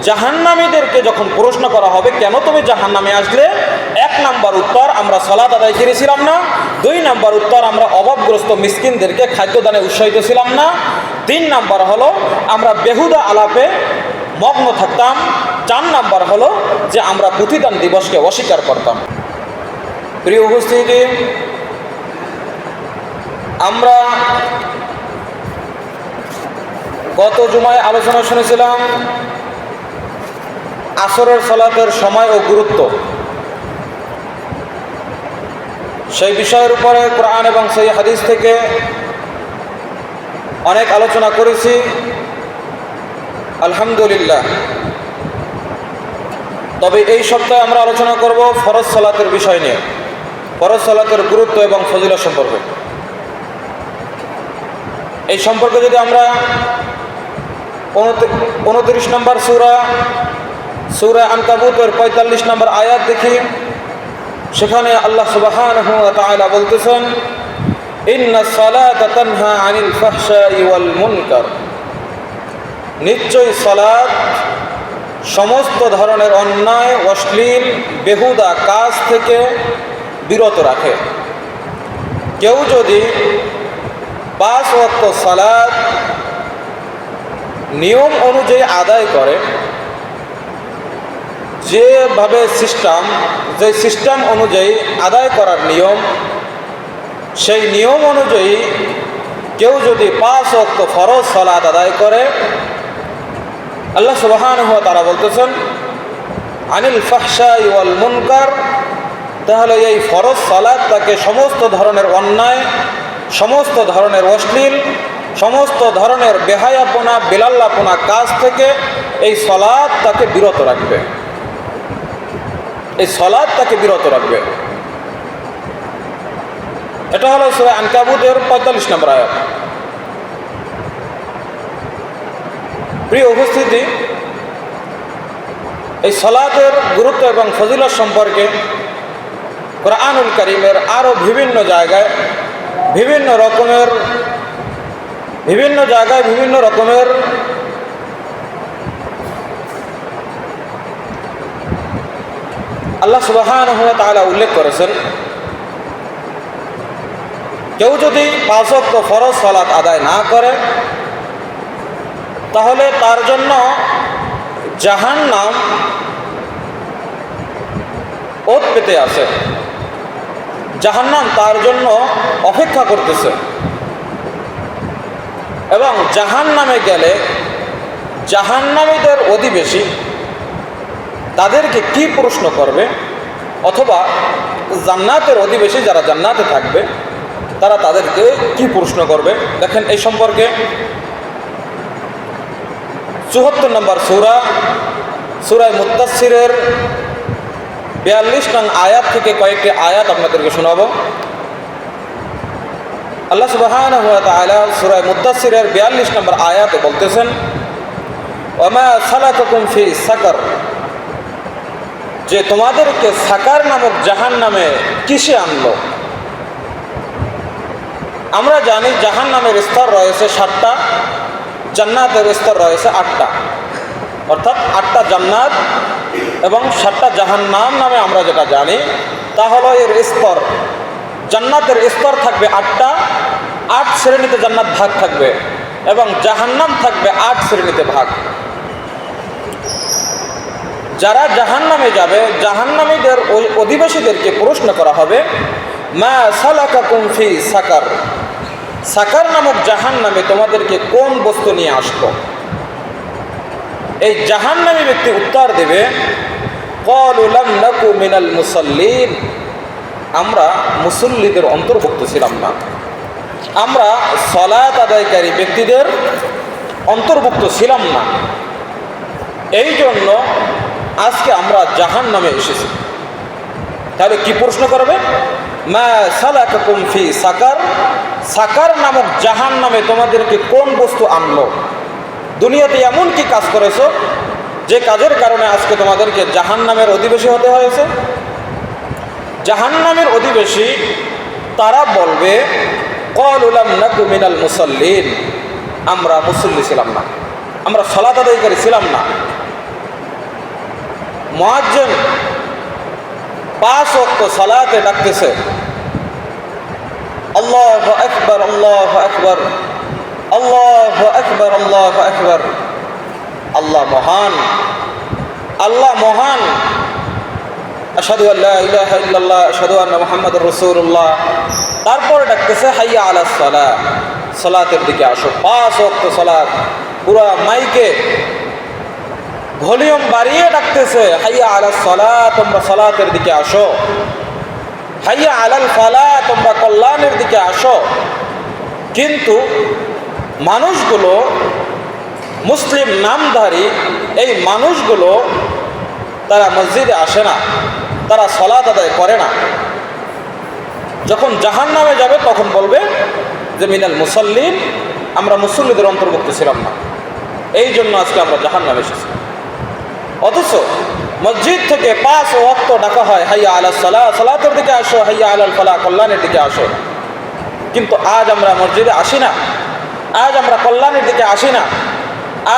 জাহান্নামীদেরকে যখন প্রশ্ন করা হবে কেন তুমি জাহান্নামে আসলে, 1 নাম্বার উত্তর আমরা সালাত আদায় করেছিলাম না, 2 নাম্বার উত্তর আমরা অভাবগ্রস্ত মিসকিনদেরকে খাদ্যদানে উৎসাহিত ছিলাম না, 3 নাম্বার হলো আমরা বেহুদা আলাপে মগ্ন থাকতাম, 4 নাম্বার হলো যে আমরা প্রতিদান দিবসকে অস্বীকার করতাম। প্রিয় উপস্থিতি, আমরা গত জুমায় আলোচনা শুনেছিলাম আসরের সালাতের সময় ও গুরুত্ব। সেই বিষয়ের উপরে কোরআন এবং সেই হাদিস থেকে অনেক আলোচনা করেছি, আলহামদুলিল্লাহ। তবে এই সপ্তাহে আমরা আলোচনা করব ফরজ সালাতের বিষয় নিয়ে, ফরজ সালাতের গুরুত্ব এবং ফজিলত সম্পর্কে। এই সম্পর্কে যদি আমরা 29 নম্বর সূরা আনকাবুতের 45 নম্বর আয়াত দেখি, সেখানে আল্লাহ সুবহানাহু ওয়া তাআলা বলতেছেন, ইন্নাস সালাতা তানহা আনিল ফাহশাই ওয়াল মুনকার, নিশ্চয়ই সালাত সমস্ত ধরনের অন্যায়, অশ্লীল, বেহুদা কাজ থেকে বিরত রাখে। কেউ যদি 5 ওয়াক্ত সালাত নিয়ম অনুযায়ী আদায় করে, যেভাবে সিস্টেম অনুযায়ী আদায় করার নিয়ম, সেই নিয়ম অনুযায়ী কেউ যদি 5 ওয়াক্ত ফরজ সালাত আদায় করে, আল্লাহ সুবহানাহু ওয়া তাআলা বলতেছেন আনিল ফাহশাই ওয়াল মুনকার, তাহলে এই ফরজ সালাত তাকে সমস্ত ধরনের অন্যায়, সমস্ত ধরনের অশ্লীল, সমস্ত ধরনের বেহায়াপনা, বেলাল্লাপনা কাজ থেকে এই সালাত তাকে বিরত রাখবে, এই সালাত তাকে বিরত রাখবে। এটা হলো সূরা আনকাবুতের 45 নম্বর আয়াত। প্রিয় উপস্থিতি, এই সালাতের গুরুত্ব এবং ফজিলত সম্পর্কে কোরআনুল কারীমের আরও বিভিন্ন জায়গায় বিভিন্ন রকমের আল্লাহ সুবহানাহু ওয়া তাআলা উল্লেখ করেছেন। কেউ যদি 5 ওয়াক্ত ফরজ সালাত আদায় না করে, তাহলে তার জন্য জাহান্নাম ওত পেতে আছে, জাহান্নাম তার জন্য অপেক্ষা করতেছে। এবং জাহান্নামে গেলে জাহান্নামীদের অধিবেশী তাদেরকে কি প্রশ্ন করবে, অথবা জান্নাতের অধিবেশী যারা জান্নাতে থাকবে তারা তাদেরকে কি প্রশ্ন করবে, দেখেন এই সম্পর্কে 74 নম্বর সূরা মুদ্দাসসিরের 42 নং আয়াত থেকে কয়েকটি আয়াত আপনাদেরকে শোনাবো। আল্লাহ সুবহানাহু ওয়া তাআলা সূরা মুদ্দাসসিরের 42 নম্বর আয়াতে বলতেছেন, ওয়ামা সালাকাকুম ফি সাকার, যে তোমাদেরকে সাকার নামক জাহান্নামে কিসে আনলো। আমরা জানি জাহান্নামের স্তর রয়েছে 7টা, জান্নাতের স্তর রয়েছে 8টা, অর্থাৎ 8টা জান্নাত এবং 7টা জাহান্নাম নামে আমরা যেটা জানি তা হলো এর স্তর। জান্নাতের স্তর থাকবে 8টা, 8 শ্রেণীতে জান্নাত ভাগ থাকবে, এবং জাহান্নাম থাকবে 8 শ্রেণীতে ভাগ। যারা জাহান্নামে যাবে, জাহান্নামীদের অধিবাসীদেরকে প্রশ্ন করা হবে, মা সালাকাকুম ফি সাকার, সাকার নামক জাহান্নামে তোমাদেরকে কোন বস্তু নিয়ে আসলো। এই জাহান্নামী ব্যক্তি উত্তর দেবে, ক্বালু লাম নাকু মিনাল মুসাল্লিন, আমরা মুসল্লিদের অন্তর্ভুক্ত ছিলাম না, আমরা সালাত আদায়কারী ব্যক্তিদের অন্তর্ভুক্ত ছিলাম না, এই জন্য আজকে আমরা জাহান্নামে এসেছি। তাহলে কি প্রশ্ন করবে, মা সালাকাকুম ফি সাকার, সাকার নামক জাহান্নামে তোমাদেরকে কোন বস্তু আনলো। দুনিয়াতে এমন কি কাজ করেছো যে কাজের কারণে আজকে তোমাদেরকে জাহান্নামের অধিবাসী হতে হয়েছে। জাহান্নামের অধিবাসী তারা বলবে, ক্বালু লাম নাকু মিনাল মুসাল্লিন, আমরা মুসল্লি ছিলাম না, আমরা সালাত আদায়কারী ছিলাম না। মুয়াজ্জিন 5 ওয়াক্ত সালাতে ডাকতেছে, আল্লাহু আকবার আল্লাহু আকবার আল্লাহু আকবার আল্লাহু আকবার। আল্লাহ মহান, আল্লাহ মহান। আশহাদু আল্লা ইলাহা ইল্লাল্লাহ আশহাদু আন্না মুহাম্মাদুর রাসূলুল্লাহ। তারপর ডাকতেছে হাইয়া আলাস সালাহ, সালাতের দিকে আসো। 5 ওয়াক্ত সালাত, পুরা মাইকে ভলিউম বাড়িয়ে ডাকতেছে, হাইয়া আলাস সালাহ, তোমরা সালাতের দিকে আসো। হাইয়া আলাল ফালাহ, তোমরা কল্যাণের দিকে আসো। কিন্তু মানুষগুলো, মুসলিম নামধারী এই মানুষগুলো, তারা মসজিদে আসে না, তারা সালাত আদায় করে না। যখন জাহান্নামে যাবে তখন বলবে যে মিনাল মুসাল্লিন, আমরা মুসল্লিদের অন্তর্ভুক্ত ছিলাম না, এই জন্য আজকে আমরা জাহান্নামে এসেছি। অথচ মসজিদ থেকে 5 ওয়াক্ত ডাকা হয়, হাইয়া আলাস সালাহ, সালাতের দিকে আসো, হাইয়া আলাল ফালাহ, কল্যাণের দিকে আসো। কিন্তু আজ আমরা মসজিদে আসি না, আজ আমরা কল্যাণের দিকে আসি না,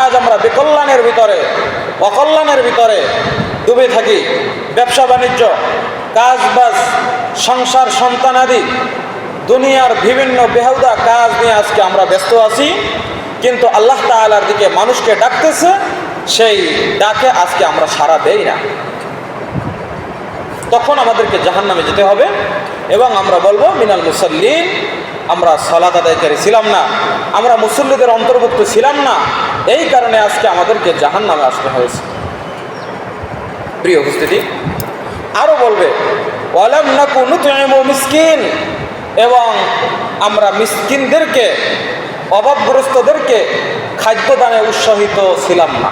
আজ আমরা বিকল্যাণের ভিতরে, অকল্যাণের ভিতরে ডুবে থাকি। ব্যবসা বাণিজ্য, কাজবাজ, সংসার, সন্তানাদি, দুনিয়ার বিভিন্ন বেহুদা কাজ নিয়ে আজকে আমরা ব্যস্ত আছি। কিন্তু আল্লাহ তাআলার দিকে মানুষকে ডাকতেছে, সেই ডাকে আজকে আমরা সাড়া দেই না। তখন আমাদেরকে জাহান্নামে যেতে হবে এবং আমরা বলবো মিনাল মুসাল্লিন, আমরা সালাত আদায়কারী ছিলাম না, আমরা মুসল্লিদের অন্তর্ভুক্ত ছিলাম না, এই কারণে আজকে আমাদেরকে জাহান্নামে আসতে হয়েছে। প্রিয় উপস্থিতি, আরও বলবে ওয়ালাম নাকু নুতইমু মিসকিন, এবং আমরা মিসকিনদেরকে, অভাবগ্রস্তদেরকে খাদ্য দানে উৎসাহিত ছিলাম না।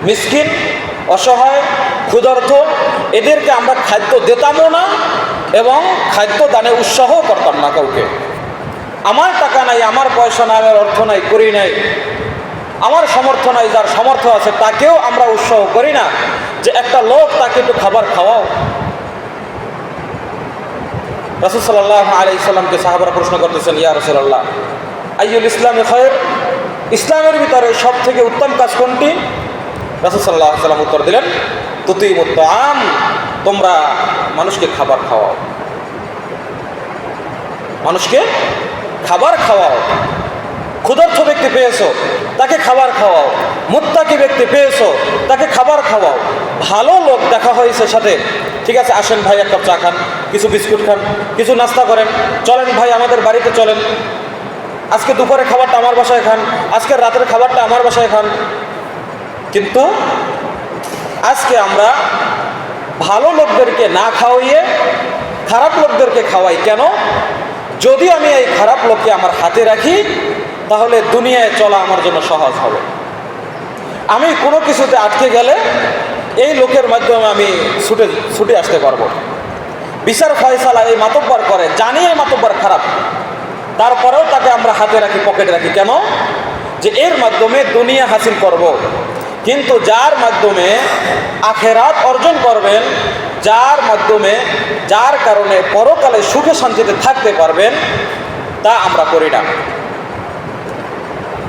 মিসকিন, অসহায়, ক্ষুধার্ত, এদেরকে আমরা খাদ্য দিতামও না এবং খাদ্য দানে উৎসাহ করতাম না কাউকে। আমার টাকা নাই, আমার পয়সা নাই, আমার অর্থ নাই, করি নাই, আমার সামর্থ্য নাই, যার সামর্থ্য আছে তাকেও আমরা উৎসাহ করি না যে একটা লোক, তাকে একটু খাবার খাওয়াও। রাসূল সাল্লাল্লাহু আলাইহি সাল্লামকে সাহাবারা প্রশ্ন করতেছেন, ইয়া রাসূলুল্লাহ আইয়ুল ইসলামি খায়র, ইসলামের ভিতরে সব থেকে উত্তম কাজ কোনটি? রাসূল সাল্লাল্লাহু আলাইহি সাল্লাম উত্তর দিলেন, তুতিমুত তাআম, তোমরা মানুষকে খাবার খাওয়াও, মানুষকে খাবার খাওয়াও। ক্ষুধার্ত ব্যক্তি পেয়েছো, তাকে খাবার খাওয়াও। মুত্তাকি ব্যক্তি পেয়েছো, তাকে খাবার খাওয়াও। ভালো লোক দেখা হয়েছে সাথে, ঠিক আছে আসেন ভাই এক কাপ চা খান, কিছু বিস্কুট খান, কিছু নাস্তা করেন, চলেন ভাই আমাদের বাড়িতে চলেন, আজকে দুপুরে খাবারটা আমার বাসায় খান, আজকের রাতের খাবারটা আমার বাসায় খান। কিন্তু আজকে আমরা ভালো লোকদেরকে না খাওয়াইয়ে খারাপ লোকদেরকে খাওয়াই। কেন? যদি আমি এই খারাপ লোককে আমার হাতে রাখি তাহলে দুনিয়ায় চলা আমার জন্য সহজ হবে। আমি কোনো কিছুতে আটকে গেলে এই লোকের মাধ্যমে আমি ছুটে আসতে পারবো। বিচার ফয়সালা এই মাতব্বর করে, জানি এই মাতব্বর খারাপ, তারপরেও তাকে আমরা হাতে রাখি, পকেটে রাখি। কেন? যে এর মাধ্যমে দুনিয়া হাসিল করব। কিন্তু যার মাধ্যমে আখেরাত অর্জন করবেন, যার মাধ্যমে, যার কারণে পরকালে সুখে শান্তিতে থাকতে পারবেন, তা আমরা করি না।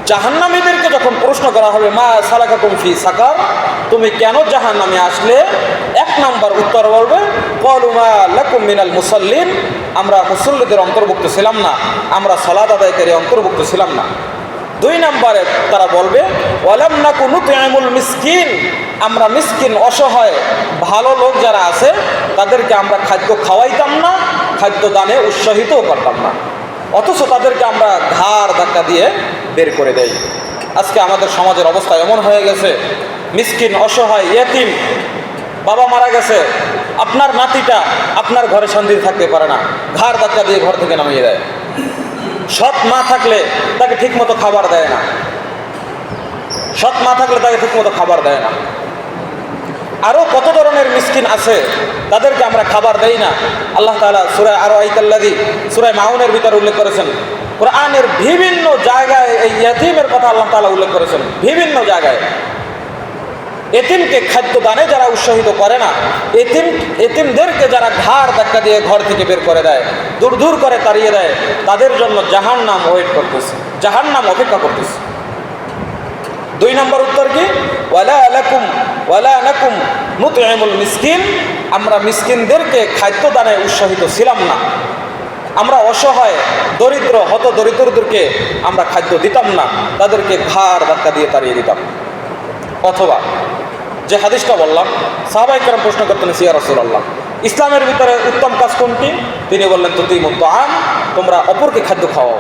জাহান্নামীদেরকে যখন প্রশ্ন করা হবে, মা সালাকাকুম ফি সাকার, তুমি কেন জাহান্নামে আসলে? 1 নম্বর উত্তর বলবে, ক্বালু মা লাকুম মিনাল মুসাল্লিন, আমরা মুসল্লিদের অন্তর্ভুক্ত ছিলাম না, আমরা সালাত আদায়কারী অন্তর্ভুক্ত ছিলাম না। 2 নম্বরে তারা বলবে, ওয়ালাম নাকু নুতইমুল মিসকিন, আমরা মিসকিন, অসহায়, ভালো লোক যারা আছে তাদেরকে আমরা খাদ্য খাওয়াইতাম না, খাদ্য দানে উৎসাহিতও করতাম না। অথচ তাদেরকে আমরা ঘাড় ধাক্কা দিয়ে বের করে দেই। আজকে আমাদের সমাজের অবস্থা এমন হয়ে গেছে, মিসকিন, অসহায়, ইয়েতিম, বাবা মারা গেছে, আপনার নাতিটা আপনার ঘরে শান্তিতে থাকতে পারে না, ঘাড় ধাক্কা দিয়ে ঘর থেকে নামিয়ে দেয়। সৎ মা থাকলে তাকে ঠিকমতো খাবার দেয় না, সৎ মা থাকলে তাকে ঠিকমতো খাবার দেয় না। আরও কত ধরনের মিসকিন আছে, তাদেরকে আমরা খাবার দেই না। আল্লাহ তাআলা সূরা আরাইতাল্লাযী, সূরা মাউনের ভিতরে উল্লেখ করেছেন। কোরআনের বিভিন্ন জায়গায় এই ইয়েতিমের কথা আল্লাহ তাআলা উল্লেখ করেছেন, বিভিন্ন জায়গায়। এতিমকে খাদ্য দানে যারা উৎসাহিত করে না, এতিমদেরকে যারা ঘাড় ধাক্কা দিয়ে ঘর থেকে বের করে দেয়, দূর দূর করে তাড়িয়ে দেয়, তাদের জন্য জাহান্নাম ওয়েট করতেছে, জাহান্নাম অপেক্ষা করতেছে। 2 নম্বর উত্তর কি? ওয়ালা লাকুম ওয়ালা নাকুম নুতইমুল মিসকিন, আমরা মিসকিনদেরকে খাদ্য দানে উৎসাহিত ছিলাম না। আমরা অসহায় দরিদ্র হত দরিদ্রদেরকে আমরা খাদ্য দিতাম না, তাদেরকে ঘাড় ধাক্কা দিয়ে তাড়িয়ে দিতাম। অথবা যে হাদিসটা বললাম, সাহাবায়ে কেরাম প্রশ্ন করতেন, ইয়া রাসূলুল্লাহ, ইসলামের ভিতরে উত্তম কাজ কোনটি? তিনি বললেন, তুতিমুত তাআম, তোমরা অপরকে খাদ্য খাওয়াও,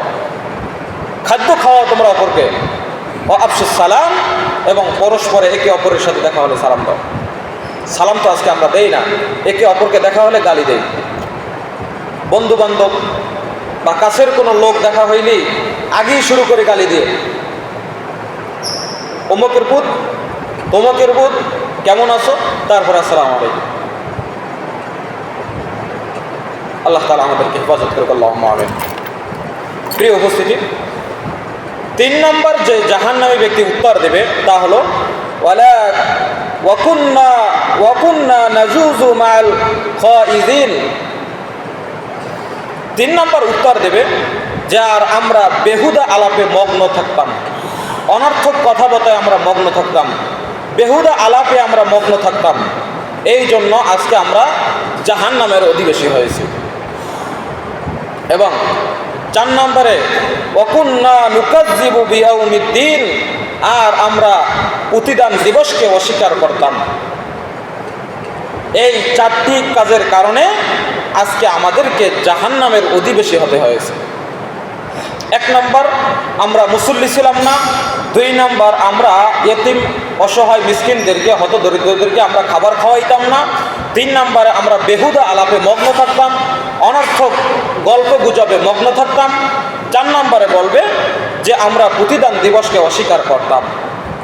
খাদ্য খাওয়াও তোমরা অপরকে, ও আফশুস সালাম, এবং পরস্পরে একে অপরের সাথে দেখা হলে সালাম দাও। সালাম তো আজকে আমরা দেই না, একে অপরকে দেখা হলে গালি দেই। বন্ধু বান্ধব বা কাছের কোনো লোক দেখা হইলেই আগেই শুরু করে গালি দিয়ে, অমুকের পুত, তমুকের পুত, কেমন আছো, তারপর আসসালামু আলাইকুম। আল্লাহ তাআলা আমাদেরকে হেফাজত করুক, আল্লাহুম্মা আমিন। প্রিয় উপস্থিতি, 3 নম্বর যে জাহান্নামী ব্যক্তি উত্তর দেবে তা হলো ওয়াকুন্না নাজুজু মাল খাইজিন। 3 নম্বর উত্তর দেবে যে আর আমরা বেহুদা আলাপে মগ্ন থাকতাম, অনর্থক কথাবার্তায় আমরা মগ্ন থাকতাম, বেহুদা আলাপে আমরা মগ্ন থাকতাম, এই জন্য আজকে আমরা জাহান্নামের অধিবাসী হয়েছি। এবং 4 নম্বরে ওয়াকুন্না নুকাজ্জিবু বিয়াউমিদ্দিন, আর আমরা প্রতিদান দিবসকে অস্বীকার করতাম। এই 4টি কাজের কারণে আজকে আমাদেরকে জাহান্নামের অধিবাসী হতে হয়েছে। 1 নম্বর, আমরা মুসল্লি ছিলাম না। 2 নম্বর, আমরা ইয়েতিম অসহায় মিসকিনদেরকে হত দরিদ্রদেরকে আমরা খাবার খাওয়াইতাম না। 3 নম্বরে, আমরা বেহুদা আলাপে মগ্ন থাকতাম, অনর্থক গল্প গুজবে মগ্ন থাকতাম। 4 নম্বরে বলবে যে আমরা প্রতিদান দিবসকে অস্বীকার করতাম।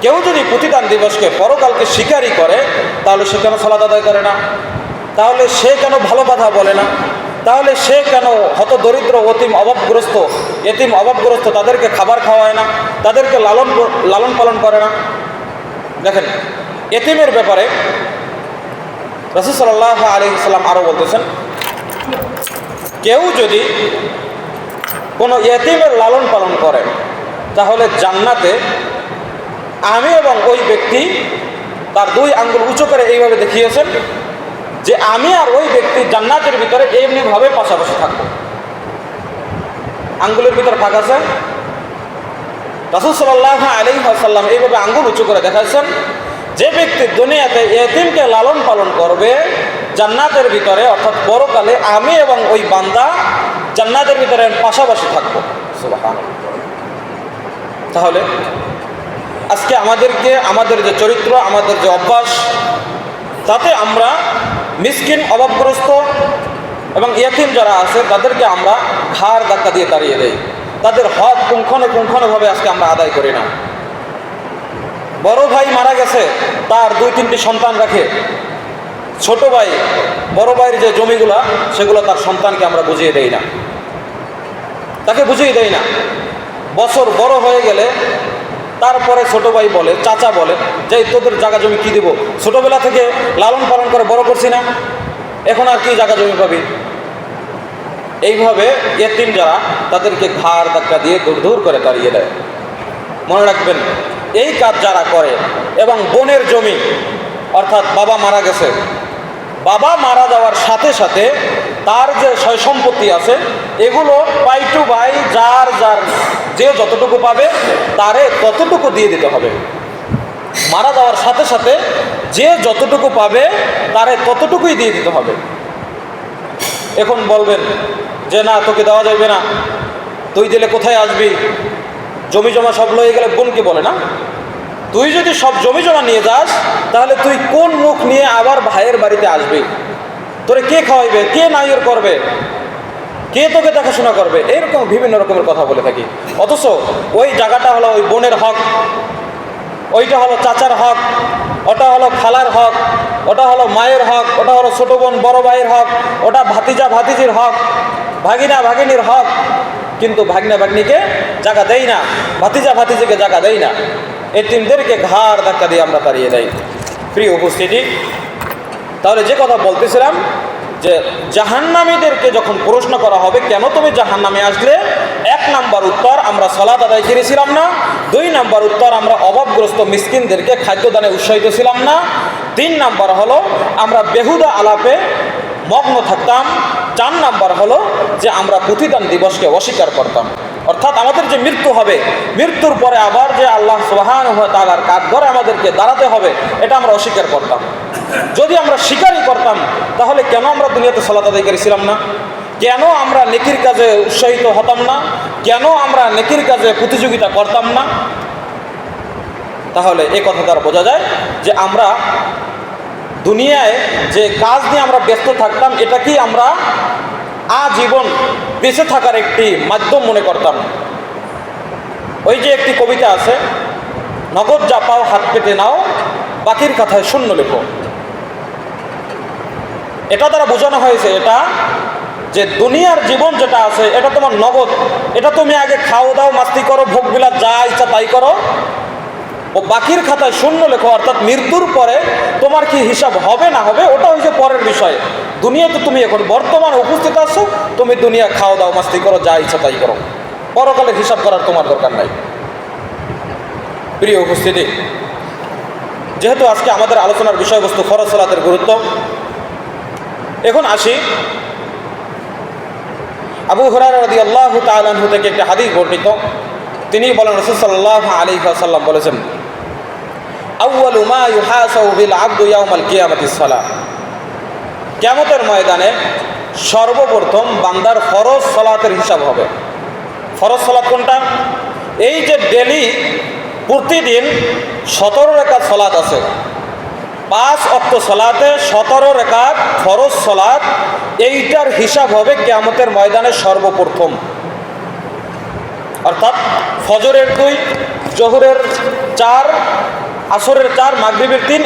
কেউ যদি প্রতিদান দিবসকে, পরকালকে স্বীকারই করে, তাহলে সে কেন সালাত আদায় করে না? তাহলে সে কেন ভালো কথা বলে না? তাহলে সে কেন হত দরিদ্র এতিম অভাবগ্রস্ত তাদেরকে খাবার খাওয়ায় না, তাদেরকে লালন পালন করে না? দেখেন, এতিমের ব্যাপারে রাসূল সাল্লাল্লাহু আলাইহি ওয়াসাল্লাম আরও বলতেছেন, কেউ যদি কোনো এতিমের লালন পালন করে, তাহলে জান্নাতে আমি এবং ওই ব্যক্তি, তার 2 আঙ্গুল উঁচু করে এইভাবে দেখিয়েছেন যে আমি আর ওই ব্যক্তি জান্নাতের ভিতরে এমনিভাবে পাশাপাশি থাকবো। আঙ্গুলের ভিতরে ফাঁক আছে। রাসূল সাল্লাল্লাহু আলাইহি ওয়াসাল্লাম এইভাবে আঙ্গুল উঁচু করে দেখাচ্ছেন, যে ব্যক্তি দুনিয়াতে এতিমকে লালন পালন করবে, জান্নাতের ভিতরে অর্থাৎ পরকালে আমি এবং ওই বান্দা জান্নাতের ভিতরে পাশাপাশি থাকবো। সুবহানাল্লাহ। তাহলে আজকে আমাদের যে চরিত্র, আমাদের যে অভ্যাস, তাতে আমরা মিসকিন, অভাবগ্রস্ত এবং ইয়েতিম যারা আছে তাদেরকে আমরা ঘাড় ধাক্কা দিয়ে তাড়িয়ে দেই। তাদের হক পুঙ্খানুপুঙ্খভাবে আজকে আমরা আদায় করি না। বড় ভাই মারা গেছে, তার 2-3টি সন্তান রাখে। ছোট ভাই বড় ভাইয়ের যে জমিগুলা, সেগুলো তার সন্তানকে আমরা বুঝিয়ে দেই না, তাকে বুঝিয়ে দেই না। বছর বড় হয়ে গেলে তারপরে ছোট ভাই বলে, চাচা বলে যে তোদের জায়গা জমি কি দেবো, ছোটবেলা থেকে লালন পালন করে বড় করছি না, এখন আর কি জায়গা জমি পাবি। এইভাবে ইয়েতিম যারা, তাদেরকে ঘাড় ধাক্কা দিয়ে দূর করে তাড়িয়ে দেয়। মনে রাখবেন, এই কাজ যারা করে, এবং বোনের জমি, অর্থাৎ বাবা মারা গেছে, বাবা মারা যাওয়ার সাথে সাথে তার যে সয় সম্পত্তি আছে, এগুলো পাই টু ভাই, যার যে যতটুকু পাবে তারে ততটুকু দিয়ে দিতে হবে। মারা যাওয়ার সাথে সাথে যে যতটুকু পাবে তারে ততটুকুই দিয়ে দিতে হবে। এখন বলবেন যে না, তোকে দেওয়া যাবে না, তুই দিলে কোথায় আসবি, জমি জমা সব লয়ে গেলে বোনকে বলে না। তুই যদি সব জমি জমা নিয়ে যাস, তাহলে তুই কোন মুখ নিয়ে আবার ভাইয়ের বাড়িতে আসবি? তোরে কে খাওয়াইবে, কে নাইর করবে, কে তোকে দেখাশোনা করবে? এরকম বিভিন্ন রকমের কথা বলে থাকি। অথচ ওই জায়গাটা হলো ওই বোনের হক, ওইটা হলো চাচার হক, ওটা হলো খালার হক, ওটা হলো মায়ের হক, ওটা হলো ছোট বোন বড় ভাইয়ের হক, ওটা ভাতিজা ভাতিজির হক, ভাগিনা ভাগিনীর হক। কিন্তু ভাগিনা ভাগিনীকে জায়গা দেই না, ভাতিজা ভাতিজিকে জায়গা দেই না, এতিমদেরকে ঘাড় ধাক্কা দিয়ে আমরা তাড়িয়ে দেই। প্রিয় উপস্থিতি, তাহলে যে কথা বলতেছিলাম যে জাহান্নামীদেরকে যখন প্রশ্ন করা হবে কেন তুমি জাহান্নামে আসলে, 1 নম্বর উত্তর, আমরা সালাত আদায় করেছিলাম না। 2 নম্বর উত্তর, আমরা অভাবগ্রস্ত মিসকিনদেরকে খাদ্যদানে উৎসাহিত ছিলাম না। 3 নাম্বার হলো আমরা বেহুদা আলাপে মগ্ন থাকতাম। 4 নাম্বার হলো যে আমরা প্রতিদান দিবসকে অস্বীকার করতাম। অর্থাৎ আমাদের যে মৃত্যু হবে, মৃত্যুর পরে আবার যে আল্লাহ সুবহানাহু ওয়া তাআলার কাঠগড়ে আমাদেরকে দাঁড়াতে হবে, এটা আমরা অস্বীকার করতাম। যদি আমরা স্বীকারই করতাম তাহলে কেন আমরা দুনিয়াতে সালাত আদায়কারী ছিলাম না? কেন আমরা নেকির কাজে উৎসাহিত হতাম না? কেন আমরা নেকির কাজে প্রতিযোগিতা করতাম না? তাহলে এই কথা দ্বারা বোঝা যায় যে আমরা দুনিয়ায় যে কাজ নিয়ে আমরা ব্যস্ত থাকতাম, এটাকেই আমরা আজীবন বেঁচে থাকার একটি মাধ্যম মনে করতাম। ওই যে একটি কবিতা আছে, নগদ যা পাও হাত পেতে নাও, বাকির কথায় শূন্য লেখো। এটা দ্বারা বোঝানো হয়েছে এটা যে দুনিয়ার জীবন যেটা আছে এটা তোমার নগদ, এটা তুমি আগে খাও দাও, মাস্তি করো, ভোগ বিলাস যা ইচ্ছা তাই করো, ও বাকির খাতায় শূন্য লেখো। অর্থাৎ মৃত্যুর পরে তোমার কি হিসাব হবে না হবে ওটা হচ্ছে পরের বিষয়। দুনিয়াতে তুমি এখন বর্তমানে উপস্থিত আছো, তুমি দুনিয়া খাও দাও, মাস্তি করো, যা ইচ্ছা তাই করো, পরকালের হিসাব করার তোমার দরকার নাই। প্রিয় উপস্থিতি, যেহেতু আজকে আমাদের আলোচনার বিষয়বস্তু ফরজ সালাতের গুরুত্ব, এখন আসি আবু হুরায়রা রাদিয়াল্লাহু তাআলা আনহু থেকে একটি হাদিস বর্ণিত। তিনি বলেন, রাসূল সাল্লাল্লাহু আলাইহি ওয়াসাল্লাম বলেছেন, আউয়ালু মা ইউহাসাবু বিল আবদু ইয়াউমাল কিয়ামাতিস সালাত। কিয়ামতের ময়দানে সর্বপ্রথম বান্দার ফরজ সালাতের হিসাব হবে। ফরজ সালাত কোনটা? এই যে ডেলি প্রতিদিন 17 রাকাত সালাত আছে, 5 ওয়াক্ত সালাতে 17 রাকাত ফরজ সালাত, এইটার হিসাব হবে কিয়ামতের ময়দানে সর্বপ্রথম। অর্থাৎ ফজরের 2, জোহরের 4, আসরের 4, মাগরিবের 3,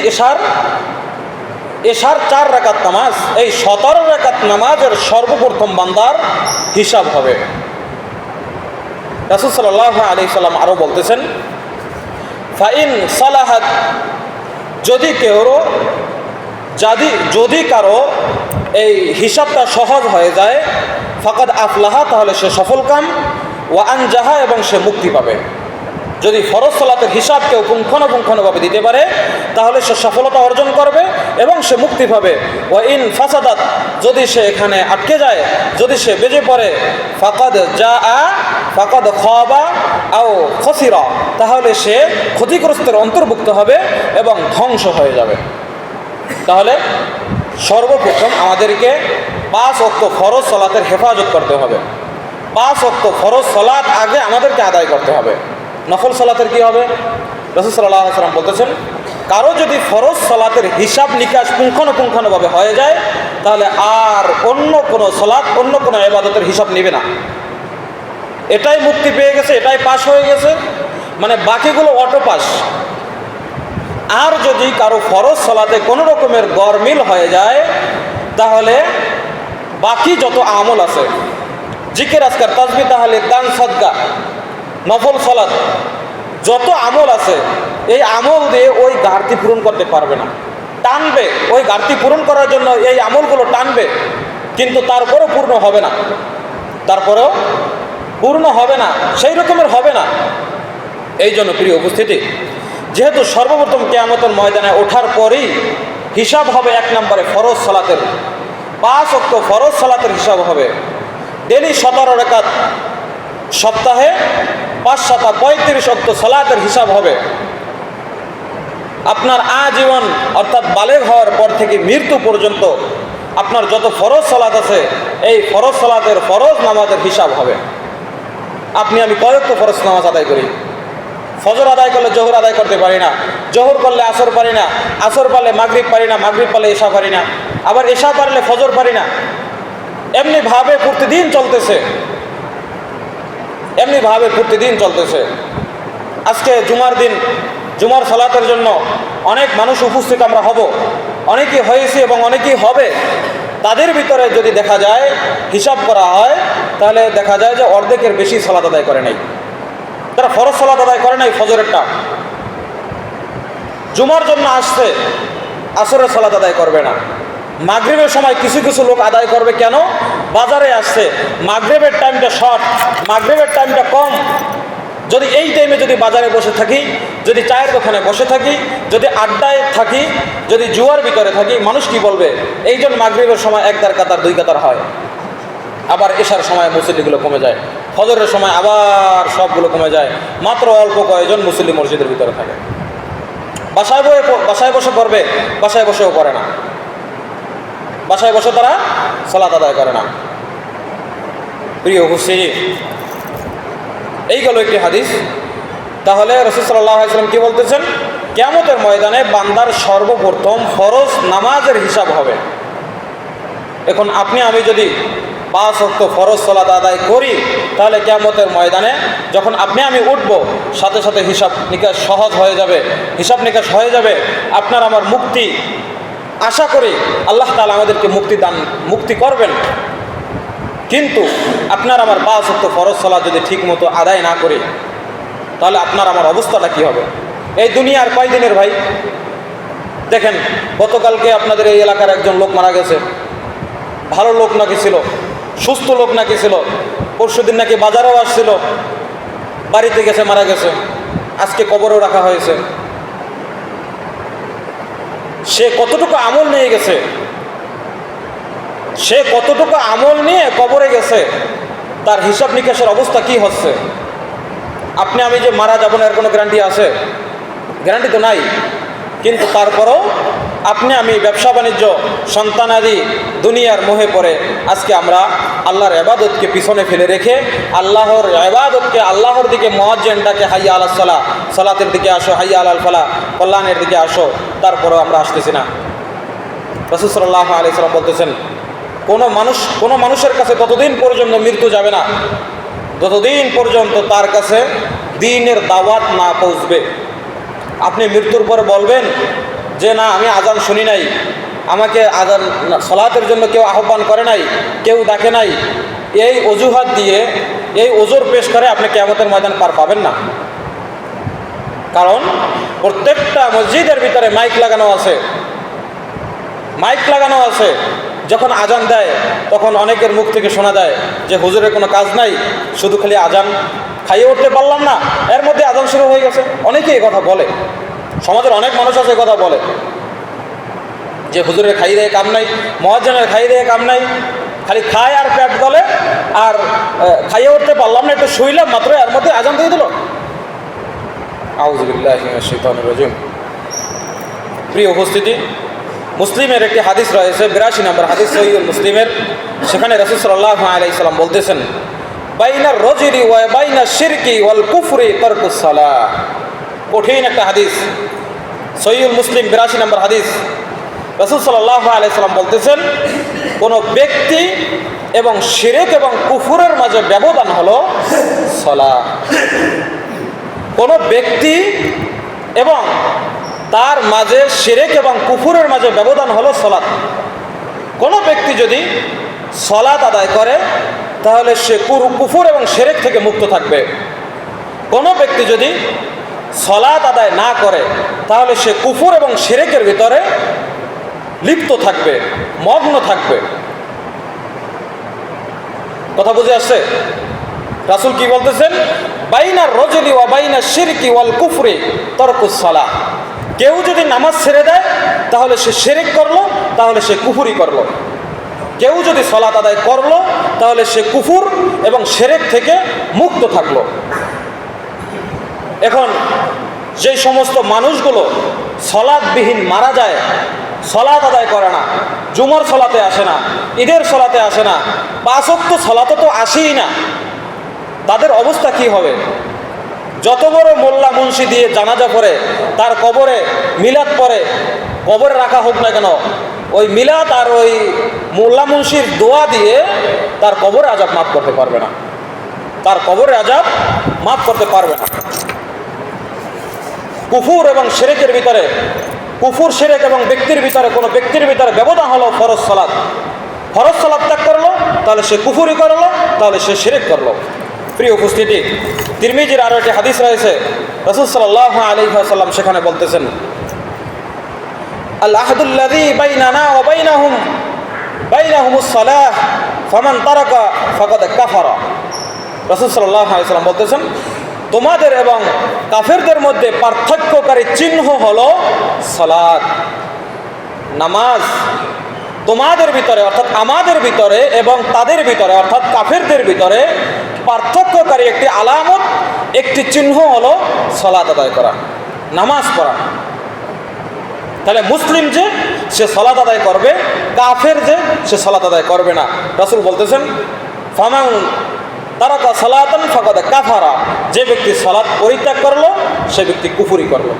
এশার 4 রাকাত নামাজ, এই 17 রাকাত নামাজের সর্বপ্রথম বান্দার হিসাব হবে। রাসূল সাল্লাল্লাহু আলাইহি সাল্লাম আরও বলতেছেন, ফাইন সালাহাত, যদি কারো এই হিসাবটা সহজ হয়ে যায়, ফাকাদ আফলাহা, তাহলে সে সফলকাম, ওয়া আনজাহা, এবং সে মুক্তি পাবে। যদি ফরজ সালাতের হিসাব কেউ পুঙ্খানুপুঙ্খানুভাবে দিতে পারে তাহলে সে সফলতা অর্জন করবে এবং সে মুক্তি পাবে। ওয়া ইন ফাসাদাত, যদি সে এখানে আটকে যায়, যদি সে বেজে পড়ে, ফাকাদ খাবা আও খসিরা, তাহলে সে ক্ষতিগ্রস্তের অন্তর্ভুক্ত হবে এবং ধ্বংস হয়ে যাবে। তাহলে সর্বপ্রথম আমাদেরকে 5 ওয়াক্ত ফরজ সালাতের হেফাজত করতে হবে। 5 ওয়াক্ত ফরজ সালাত আগে আমাদেরকে আদায় করতে হবে। নফল সালাতের কি হবে? রাসূল সাল্লাল্লাহু আলাইহি ওয়াসাল্লাম বলতেছেন, কারো যদি ফরজ সালাতের হিসাব নিকাশ পুঙ্খানুপুঙ্খানুভাবে হয়ে যায় তাহলে আর অন্য কোনো সালাত, অন্য কোনো ইবাদতের হিসাব নেবে না। এটাই মুক্তি পেয়ে গেছে, এটাই পাস হয়ে গেছে, মানে বাকিগুলো অটো পাস। আর যদি কারো ফরজ সালাতে কোনো রকমের গরমিল হয়ে যায় তাহলে বাকি যত আমল আছে, জিকির আজকার, তাসবিহ, তাহলিল, দান, সাদকা, নফল সালাত, যত আমল আছে, এই আমল দিয়ে ওই ঘাটতি পূরণ করতে পারবে না। টানবে, ওই ঘাটতি পূরণ করার জন্য এই আমলগুলো টানবে, কিন্তু তারপরেও পূর্ণ হবে না, সেই রকমের হবে না। এই জন্য প্রিয় উপস্থিতি, যেহেতু সর্বপ্রথম কিয়ামতের ময়দানে ওঠার পরেই হিসাব হবে 1 নম্বরে ফরজ সালাতের, 5 ওয়াক্ত ফরজ সালাতের হিসাব হবে। ডেলি 17 রাকাত, সপ্তাহে 5 7 35 ওয়াক্ত সালাতের হিসাব হবে। আপনার আজীবন, অর্থাৎ বালেগ হওয়ার পর থেকে মৃত্যু পর্যন্ত আপনার যত ফরজ সালাত আছে, এই ফরজ সালাতের, ফরজ নামাজের হিসাব হবে। আপনি আমি কয়েকটা ফরজ নামাজ আদায় করি। ফজর আদায় করলে জোহর আদায় করতে পারি না, জোহর করলে আসর পারি না, আসর পারলে মাগরিব পারি না, মাগরিব পারলে এশা পারি না, আবার এশা পারলে ফজর পারি না। এমনিভাবে প্রতিদিন চলতেছে। আজকে জুমার দিন, জুমার সালাতের জন্য অনেক মানুষ উপস্থিত আমরা হব, অনেকেই হয়েছি এবং অনেকেই হবে। তাদের ভিতরে যদি দেখা যায়, হিসাব করা হয়, তাহলে দেখা যায় যে অর্ধেকের বেশি সালাত আদায় করে নাই। তারা ফরজ সালাত আদায় করে নাই, ফজরেরটা। জুমার জন্য আসছে, আসরের সালাত আদায় করবে না। মাগরিবের সময় কিছু কিছু লোক আদায় করবে, কেন? বাজারে আসছে, মাগরিবের টাইমটা শর্ট, মাগরিবের টাইমটা কম, যদি এই টাইমে যদি বাজারে বসে থাকি, যদি চায়ের দোকানে বসে থাকি, যদি আড্ডায় থাকি, যদি জুয়ার ভিতরে থাকি, মানুষ কি বলবে? এইজন মাগরিবের সময় 1 কাতার 2 কাতার হয়, আবার এশার সময় মুসল্লিগুলো কমে যায়, ফজরের সময় আবার সবগুলো কমে যায়, মাত্র অল্প কয়েকজন মুসল্লি মসজিদের ভিতরে থাকে। বাসায় বসে পড়বে, বাসায় বসেও করে না, বাসায় বসে তারা সালাত আদায় করে না। প্রিয় উপস্থিতি, এই গেল একটি হাদিস। তাহলে রাসূল সাল্লাল্লাহু আলাইহি ওয়াসাল্লাম কি বলতেছেন? কিয়ামতের ময়দানে বান্দার সর্বপ্রথম ফরজ নামাজের হিসাব হবে। এখন আপনি আমি যদি 5 ওয়াক্ত ফরজ সালাত আদায় করি, তাহলে কিয়ামতের ময়দানে যখন আপনি আমি উঠব, সাথে সাথে হিসাব নিকাশ সহজ হয়ে যাবে, হিসাব নিকাশ হয়ে যাবে। আপনার আমার মুক্তি আশা করি আল্লাহ তাআলা আমাদেরকে মুক্তি করবেন। কিন্তু আপনার আমার 5 ওয়াক্ত ফরজ সালাত যদি ঠিক মতো আদায় না করি, তাহলে আপনার আমার অবস্থাটা কি হবে? এই দুনিয়ার কয়দিনের ভাই? দেখেন, গতকালকে আপনাদের এই এলাকার একজন লোক মারা গেছে। ভালো লোক নাকি ছিল, সুস্থ লোক নাকি ছিল, পরশুদিন নাকি বাজারেও আসছিল, বাড়িতে গেছে, মারা গেছে, আজকে কবরেও রাখা হয়েছে। সে কতটুকু আমল নিয়ে গেছে, সে কতটুকু আমল নিয়ে কবরে গেছে, তার হিসাব নিকাশের অবস্থা কি হচ্ছে? আপনি আমি যে মারা যাব না এর কোনো গ্যারান্টি আছে? গ্যারান্টি তো নাই। কিন্তু তারপরও আপনি আমি ব্যবসা বাণিজ্য, সন্তানাদি, দুনিয়ার মোহে পড়ে আজকে আমরা আল্লাহর ইবাদতকে পিছনে ফেলে রেখে আল্লাহর ইবাদতকে, আল্লাহর দিকে মুয়াজ্জিনটাকে হাইয়া আলাস সালাহ, সালাতের দিকে আসো, হাইয়া আলাল ফালাহ, কল্যাণের দিকে আসো, তারপরেও আমরা আসতেছি না। রাসূল সাল্লাল্লাহু আলাইহি ওয়াসাল্লাম বলতেছেন, কোনো মানুষের কাছে ততদিন পর্যন্ত মৃত্যু যাবে না যতদিন পর্যন্ত তার কাছে দ্বীনের দাওয়াত না পৌঁছবে। আপনি মৃত্যুর পরে বলবেন যে না, আমি আজান শুনি নাই, আমাকে আজান সালাতের জন্য কেউ আহ্বান করে নাই, কেউ ডাকে নাই, এই অজুহাত দিয়ে, এই ওজোর পেশ করে আপনি কিয়ামতের ময়দান পার পাবেন না। কারণ প্রত্যেকটা মসজিদের ভিতরে মাইক লাগানো আছে, মাইক লাগানো আছে। যখন আজান দেয় তখন অনেকের মুখ থেকে শোনা যায় যে হুজুরের কোনো কাজ নাই, শুধু খালি আজান, খাইয়ে উঠতে পারলাম না, এর মধ্যে আজান শুরু হয়ে গেছে। অনেকেই এই কথা বলে, সমাজের অনেক মানুষ আছে কথা বলে যে হুজুরের খাই দিয়ে কাম নাই, মুয়াজ্জিনের খাই দিয়ে কাম নাই, খালি খায় আর পেট গলে, আর খাইয়ে উঠতে পারলাম না, একটু শুইলাম মাত্র, এর মধ্যে আজান দিয়ে দিল। আউযু বিল্লাহি মিনাশ শাইতানির রাজিম। প্রিয় উপস্থিতি, মুসলিমের একটি হাদিস রয়েছে, 82 নম্বর হাদিস সহিহুল মুসলিমের। সেখানে রাসূল সাল্লাল্লাহু আলাইহি সাল্লাম বলতেছেন, বাইনার রজুলি ওয়া বাইনাশ শিরকি ওয়াল কুফরি তারকুস সালাহ। কঠিন একটা হাদিস, সহিহুল মুসলিম 82 নম্বর হাদিস। রাসূল সাল্লাল্লাহু আলাইহি সাল্লাম বলতেছেন, কোন ব্যক্তি এবং শিরক এবং কুফরের মাঝে ব্যবধান হলো সালাহ। কোন ব্যক্তি এবং তার মাঝে শিরক এবং কুফরের মাঝে ব্যবধান হলো সালাত। কোন ব্যক্তি যদি সালাত আদায় করে তাহলে সে কুফর এবং শিরক থেকে মুক্ত থাকবে। কোন ব্যক্তি যদি সালাত আদায় না করে তাহলে সে কুফর এবং শিরকের ভিতরে লিপ্ত থাকবে, মগ্ন থাকবে। কথা বুঝে আসছে? রাসূল কি বলতেছেন? বাইনার রজুলি ওয়া বাইনাশ শিরকি ওয়াল কুফরি তারকুস সালাহ। কেউ যদি নামাজ ছেড়ে দেয় তাহলে সে শিরক করলো, তাহলে সে কুফরি করলো। কেউ যদি সালাত আদায় করলো তাহলে সে কুফর এবং শিরক থেকে মুক্ত থাকলো। এখন যেই সমস্ত মানুষগুলো সালাতবিহীন মারা যায়, সালাত আদায় করে না, জুমার সালাতে আসে না, ঈদের সালাতে আসে না, 5 ওয়াক্ত সালাতে তো আসেই না, তাদের অবস্থা কি হবে? যত বড় মোল্লা মুন্সি দিয়ে জানাজা পড়ে, তার কবরে মিলাদ পড়ে, কবরে রাখা হোক না কেন, ওই মিলাদ আর ওই মোল্লা মুন্সির দোয়া দিয়ে তার কবরে আযাব মাফ করতে পারবে না, তার কবরে আযাব মাফ করতে পারবে না। কুফর এবং শিরকের ভিতরে, কুফর শিরক এবং ব্যক্তির ভিতরে, কোনো ব্যক্তির ভিতরে ব্যবধান হলো ফরজ সালাত। ফরজ সালাত ত্যাগ করলো তাহলে সে কুফরি করলো, তাহলে সে শিরক করলো। প্রিয় উপস্থিতি, তিরমিজির আরো একটি হাদিস রয়েছে, রাসূল সাল্লাল্লাহু আলাইহি ওয়াসাল্লাম সেখানে বলতেছেন, আল আহদুল্লাযী বাইনানা ওয়া বাইনাহুমুস সালাহ ফামান তারাকা ফাকাদ কাফারা। রাসূল সাল্লাল্লাহু আলাইহি ওয়াসাল্লাম বলতেছেন, তোমাদের এবং কাফেরদের মধ্যে পার্থক্যকারী চিহ্ন হলো সালাত, নামাজ। তোমাদের ভিতরে অর্থাৎ আমাদের ভিতরে এবং তাদের ভিতরে অর্থাৎ কাফেরদের ভিতরে পার্থক্যকারী একটি আলামত, একটি চিহ্ন হলো সালাত আদায় করা, নামাজ পড়া। তাহলে মুসলিম যে সে সালাত আদায় করবে, কাফের যে সে সালাত আদায় করবে না। রাসূল বলতেছেন ফামান তারাকা সালাতান ফাকাদ কাফারা, যে ব্যক্তি সালাত পরিত্যাগ করলো সে ব্যক্তি কুফরি করলো,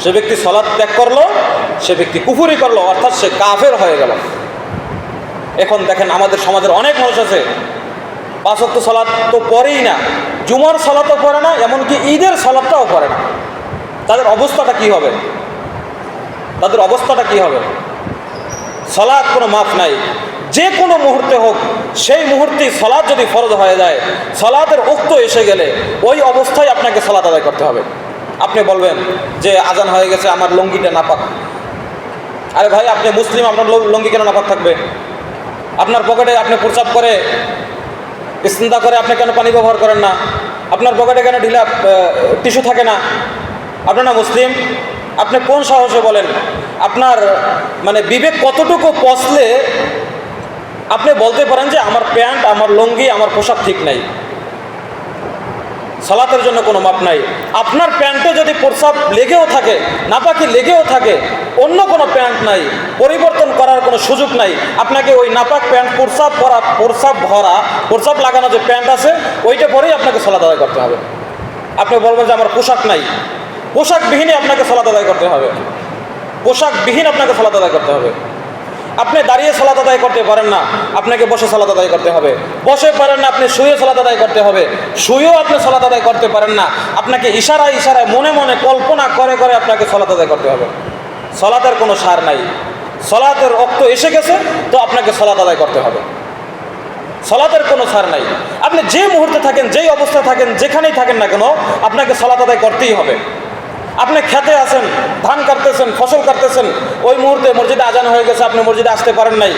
সে ব্যক্তি সালাত ত্যাগ করলো সে ব্যক্তি কুফরি করলো, অর্থাৎ সে কাফের হয়ে গেল। এখন দেখেন আমাদের সমাজের অনেক মানুষ আছে 5 ওয়াক্ত সালাত তো পড়েই না, জুমার সালাতও পড়ে না, এমনকি ঈদের সালাতটাও পড়ে না। তাদের অবস্থাটা কি হবে? তাদের অবস্থাটা কি হবে? সালাত কোনো মাফ নাই, যে কোনো মুহূর্তে হোক, সেই মুহূর্তেই সালাত যদি ফরজ হয়ে যায়, সালাতের ওক্ত এসে গেলে ওই অবস্থায় আপনাকে সালাত আদায় করতে হবে। আপনি বলবেন যে আজান হয়ে গেছে, আমার লুঙ্গিটা নাপাক। আরে ভাই, আপনি মুসলিম, আপনার লুঙ্গি কেন নাপাক থাকবে? আপনার পকেটে আপনি প্রস্রাব করে ইস্তিনজা করে আপনি কেন পানি ব্যবহার করেন না? আপনার পকেটে কেন ঢিলা টিস্যু থাকে না? আপনার না মুসলিম? আপনি কোন সাহসে বলেন? আপনার মানে বিবেক কতটুকু পচলে আপনি বলতে পারেন যে আমার প্যান্ট, আমার লুঙ্গি, আমার পোশাক ঠিক নাই, সালাতের জন্য কোনো মাপ নাই? আপনার প্যান্টে যদি প্রস্রাব লেগেও থাকে, নাপাকি লেগেও থাকে, অন্য কোনো প্যান্ট নাই, পরিবর্তন করার কোনো সুযোগ নাই, আপনাকে ওই নাপাক প্যান্ট, প্রস্রাব লাগানো যে প্যান্ট আছে ওইটা পরেই আপনাকে সালাত আদায় করতে হবে। আপনি বলবেন যে আমার পোশাক নাই, পোশাকবিহীনই আপনাকে সালাত আদায় করতে হবে, পোশাকবিহীন আপনাকে সালাত আদায় করতে হবে। আপনি দাঁড়িয়ে সালাত আদায় করতে পারেন না, আপনাকে বসে সালাত আদায় করতে হবে। বসে পারেন না, আপনি শুয়ে সালাত আদায় করতে হবে। শুয়েও আপনি সালাত আদায় করতে পারেন না, আপনাকে ইশারায় ইশারায় মনে মনে কল্পনা করে করে আপনাকে সালাত আদায় করতে হবে। সালাতের কোনো সার নাই, সালাতের ওক্ত এসে গেছে তো আপনাকে সালাত আদায় করতে হবে। সালাতের কোনো সার নাই। আপনি যে মুহূর্তে থাকেন, যেই অবস্থায় থাকেন, যেখানেই থাকেন না কেন, আপনাকে সালাত আদায় করতেই হবে। আপনি খেতে আছেন, ধান কাটতেছেন, ফসল কাটতেছেন, ওই মুহূর্তে মসজিদে আজান হয়ে গেছে, আপনি মসজিদে আসতে পারেন নাই,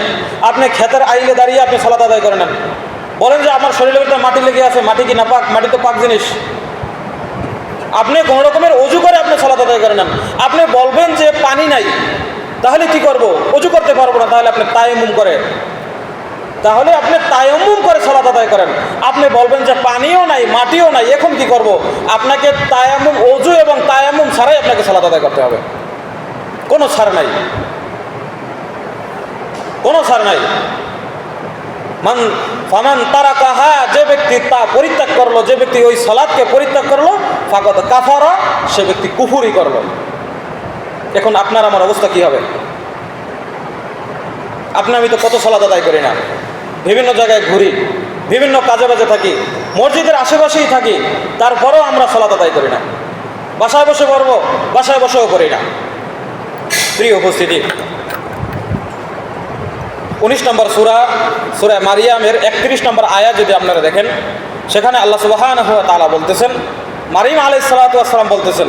আপনি খেতের আইলে দাঁড়িয়ে আপনি সালাত আদায় করে নেন। বলেন যে আমার শরীরের ভিতরে মাটি লেগে আছে, মাটি কি না পাক? মাটি তো পাক জিনিস। আপনি কোনো রকমের অজু করে আপনি সালাত আদায় করে নেন। আপনি বলবেন যে পানি নাই, তাহলে কি করব? অজু করতে পারবো না, তাহলে আপনি তায়াম্মুম করে, তাহলে আপনি তায়াম্মুম করে সালাত আদায় করেন। আপনি বলবেন যে পানিও নাই, মাটিও নাই, এখন কি করব? আপনাকে তায়াম্মুম, ওযু এবং তায়াম্মুম ছাড়াই আপনাকে সালাত আদায় করতে হবে। কোনো ছাড় নাই, কোনো ছাড় নাই। ফামান তারাকাহা, যে ব্যক্তি তা পরিত্যাগ করলো, যে ব্যক্তি ওই সালাতকে পরিত্যাগ করলো, ফাকাদ কাফারা, সে ব্যক্তি কুফরি করলো। এখন আপনার আমার অবস্থা কি হবে? আপনি আমি তো কত সালাত আদায় করি না, বিভিন্ন জায়গায় ঘুরি, বিভিন্ন কাজে বাজে থাকি, মসজিদের আশেপাশেই থাকি, তারপরেও আমরা সালাত আদায় করি না। বাসায় বসে পড়বো, বাসায় বসেও করি না। প্রিয় উপস্থিতি, 19 নম্বর সূরা মারিয়ামের 31 নম্বর আয়াত যদি আপনারা দেখেন, সেখানে আল্লাহ সুবহানাহু ওয়া তাআলা বলতেছেন, মারিয়াম আলাইহিস সালাতু ওয়াস সালাম বলতেছেন,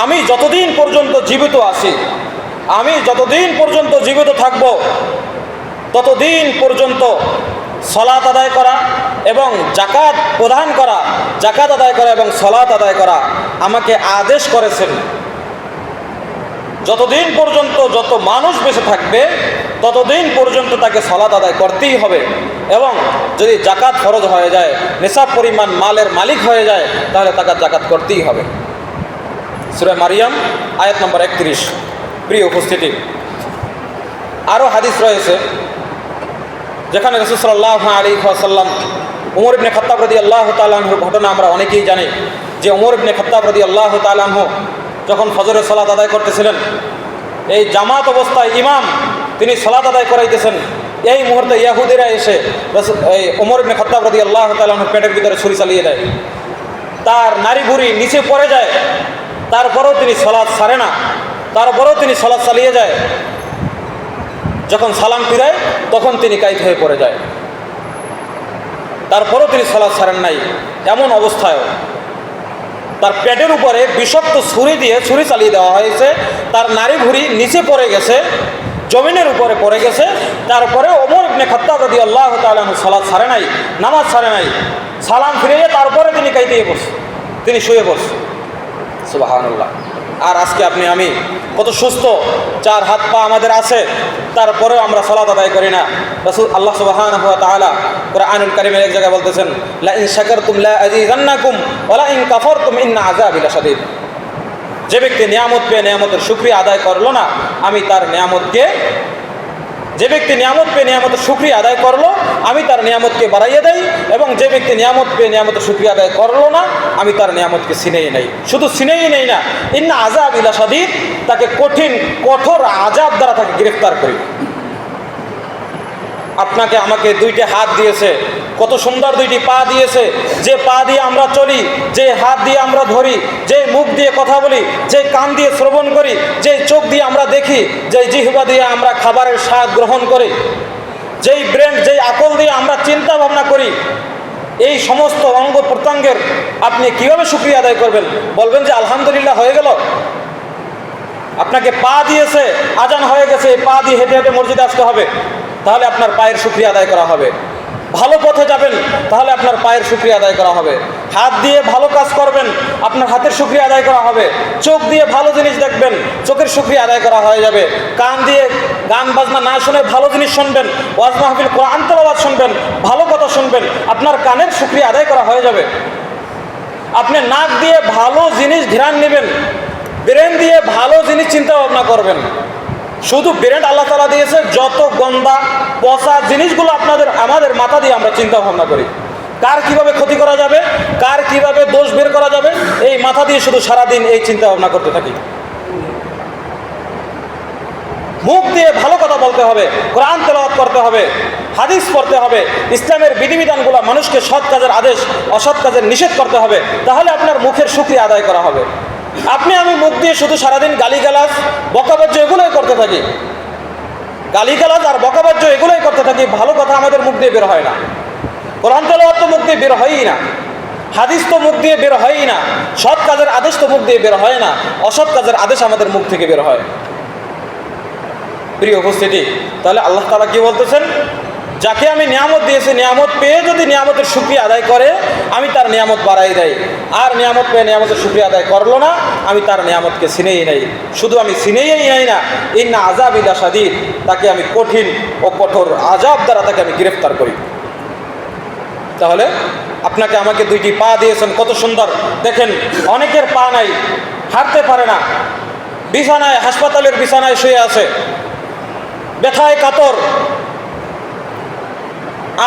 আমি যতদিন পর্যন্ত জীবিত আছি, আমি যতদিন পর্যন্ত জীবিত থাকব, ততদিন পর্যন্ত সালাত আদায় করা এবং যাকাত প্রদান করা, যাকাত আদায় করা এবং সালাত আদায় করা আমাকে আদেশ করেছেন। যতদিন পর্যন্ত যত মানুষ বেঁচে থাকবে ততদিন পর্যন্ত তাকে সালাত আদায় করতেই হবে, এবং যদি যাকাত ফরজ হয়ে যায়, নিসাব পরিমাণ মালের মালিক হয়ে যায়, তাহলে তাকে যাকাত করতেই হবে। সূরা মারিয়াম আয়াত নম্বর 31। প্রিয় উপস্থিতি, আরও হাদিস রয়েছে যেখানে রাসূল সাল্লাল্লাহু আলাইহি ওয়াসাল্লাম ওমর ইবনে খাত্তাব রাদিয়াল্লাহু তাআলা আনহুর ঘটনা আমরা অনেকেই জানি, যে ওমর ইবনে খাত্তাব রাদিয়াল্লাহু তাআলা আনহু যখন ফজরের সালাত আদায় করতেছিলেন, এই জামাত অবস্থায় ইমাম তিনি সালাত আদায় করাইতেছেন, এই মুহূর্তে ইহুদিরা এসে এই ওমর ইবনে খাত্তাব রাদিয়াল্লাহু তাআলা আনহুর পেটের ভিতরে ছুরি চালিয়ে দেয়, তার নারী ভুঁড়ি নিচে পড়ে যায়, তারপরেও তিনি সালাত ছাড়ে না, তারপরেও তিনি সালাত চালিয়ে যায়। যখন সালাম ফিরায় তখন তিনি কাইত হয়ে পড়ে যায়, তারপরেও তিনি সালাত ছাড়েন নাই। এমন অবস্থায়ও তার পেটের উপরে বিষাক্ত ছুরি দিয়ে ছুরি চালিয়ে দেওয়া হয়েছে, তার নারী ভুঁড়ি নিচে পড়ে গেছে, জমিনের উপরে পড়ে গেছে, তারপরে ওমর ইবনে খাত্তাব রাদিয়াল্লাহু তাআলা আনহু সালাত ছাড়ে নাই, নামাজ ছাড়ে নাই। সালাম ফিরিয়ে তারপরে তিনি কাইতে বসছে, তিনি শুয়ে পড়ছে। সুবহানাল্লাহ। আর আজকে আপনি আমি কত সুস্থ, 4 হাত পা আমাদের আছে, তারপরেও আমরা সালাত আদায় করি না। রাসূল আল্লাহ সুবহানাহু ওয়া তাআলা কুরআনুল কারীমের এক জায়গায় বলতেছেন, লা ইন শাকারতুম লা আযীদান্নাকুম ওয়া লা ইন কাফারতুম ইন্না আযাবি লাশাদীদ। যে ব্যক্তি নিয়ামত পেয়ে নিয়ামতের শুকরিয়া আদায় করলো না, আমি তার নিয়ামতকে, যে ব্যক্তি নিয়ামত পেয়ে নিয়ামতের শুকরিয়া আদায় করলো, আমি তার নিয়ামতকে বাড়াইয়ে দেই, এবং যে ব্যক্তি নিয়ামত পেয়ে নিয়ামতের শুকরিয়া আদায় করলো না, আমি তার নিয়ামতকে ছিনেই নেই। শুধু ছিনেই নেই না, ইন্না আযাবি লাশাদীদ, তাকে কঠিন কঠোর আযাব দ্বারা তাকে গ্রেফতার করি। আপনাকে আমাকে 2টি হাত দিয়েছে, কত সুন্দর 2টি পা দিয়েছে, যে পা দিয়ে আমরা চলি, যে হাত দিয়ে আমরা ধরি, যে মুখ দিয়ে কথা বলি, যে কান দিয়ে শ্রবণ করি, যে চোখ দিয়ে আমরা দেখি, যে জিহ্বা দিয়ে আমরা খাবারের স্বাদ গ্রহণ করি, যেই ব্রেন, যেই আকল দিয়ে আমরা চিন্তা ভাবনা করি, এই সমস্ত অঙ্গ প্রত্যঙ্গের আপনি কীভাবে শুকরিয়া আদায় করবেন? বলবেন যে আলহামদুলিল্লাহ হয়ে গেল? আপনাকে পা দিয়েছে, আজান হয়ে গেছে, এই পা দিয়ে হেঁটে হেঁটে মসজিদে আসতে হবে, তাহলে আপনার পায়ের শুকরিয়া আদায় করা হবে। ভালো পথে যাবেন, তাহলে আপনার পায়ের শুকরিয়া আদায় করা হবে। হাত দিয়ে ভালো কাজ করবেন, আপনার হাতের শুকরিয়া আদায় করা হবে। চোখ দিয়ে ভালো জিনিস দেখবেন, চোখের শুকরিয়া আদায় করা হয়ে যাবে। কান দিয়ে গান বাজনা না শুনে ভালো জিনিস শুনবেন, ওয়াজ মাহফিল কোরআন তেলাওয়াত শুনবেন, ভালো কথা শুনবেন, আপনার কানের শুকরিয়া আদায় করা হয়ে যাবে। আপনি নাক দিয়ে ভালো জিনিস ঘ্রাণ নেবেন, ব্রেন দিয়ে ভালো জিনিস চিন্তা ভাবনা করবেন। শুধু ব্রেন আল্লাহ তাআলা দিয়েছে, যত গন্দা পচা জিনিসগুলো আমাদের মাথা দিয়ে আমরা চিন্তা ভাবনা করি, কার কিভাবে ক্ষতি করা যাবে, কার কিভাবে দোষ বের করা যাবে, এই মাথা দিয়ে শুধু সারাদিন এই চিন্তা ভাবনা করতে থাকি। মুখ দিয়ে ভালো কথা বলতে হবে, কোরআন তেলাওয়াত করতে হবে, হাদিস পড়তে হবে, ইসলামের বিধিবিধানগুলো মানুষকে সৎ কাজের আদেশ, অসৎ কাজের নিষেধ করতে হবে, তাহলে আপনার মুখের শুকরিয়া আদায় করা হবে। আপনি আমি মুখ দিয়ে শুধু সারাদিন গালিগালাজ, বকাবাজ্য এগুলোই করতে থাকি, গালিগালাজ আর বকাবাজ্য এগুলোই করতে থাকি, ভালো কথা আমাদের মুখ দিয়ে বের হয় না। কোরআন তেলাওয়াত তো মুখ দিয়ে বের হয়ই না, হাদিস তো মুখ দিয়ে বের হয়ই না, সৎ কাজের আদেশ তো মুখ দিয়ে বের হয় না, অসৎ কাজের আদেশ আমাদের মুখ থেকে বের হয়। প্রিয় উপস্থিতি, তাহলে আল্লাহ তাআলা কি বলতেছেন? যাকে আমি নিয়ামত দিয়েছি, নিয়ামত পেয়ে যদি নিয়ামতের শুকরিয়া আদায় করে, আমি তার নিয়ামত বাড়াই দেয়। আর নিয়ামত পেয়ে নিয়ামতের শুকরিয়া আদায় করলো না, আমি তার নিয়ামতকে ছিনেই নেই। শুধু আমি ছিনেই নেই না, ইন্না আযাবি লাশাদীদ, তাকে আমি কঠিন ও কঠোর আযাব দ্বারা তাকে আমি গ্রেফতার করি। তাহলে আপনাকে আমাকে 2টি পা দিয়েছেন, কত সুন্দর। দেখেন, অনেকের পা নাই, হাঁটতে পারে না, বিছানায়, হাসপাতালের বিছানায় শুয়ে আছে, ব্যথায় কাতর।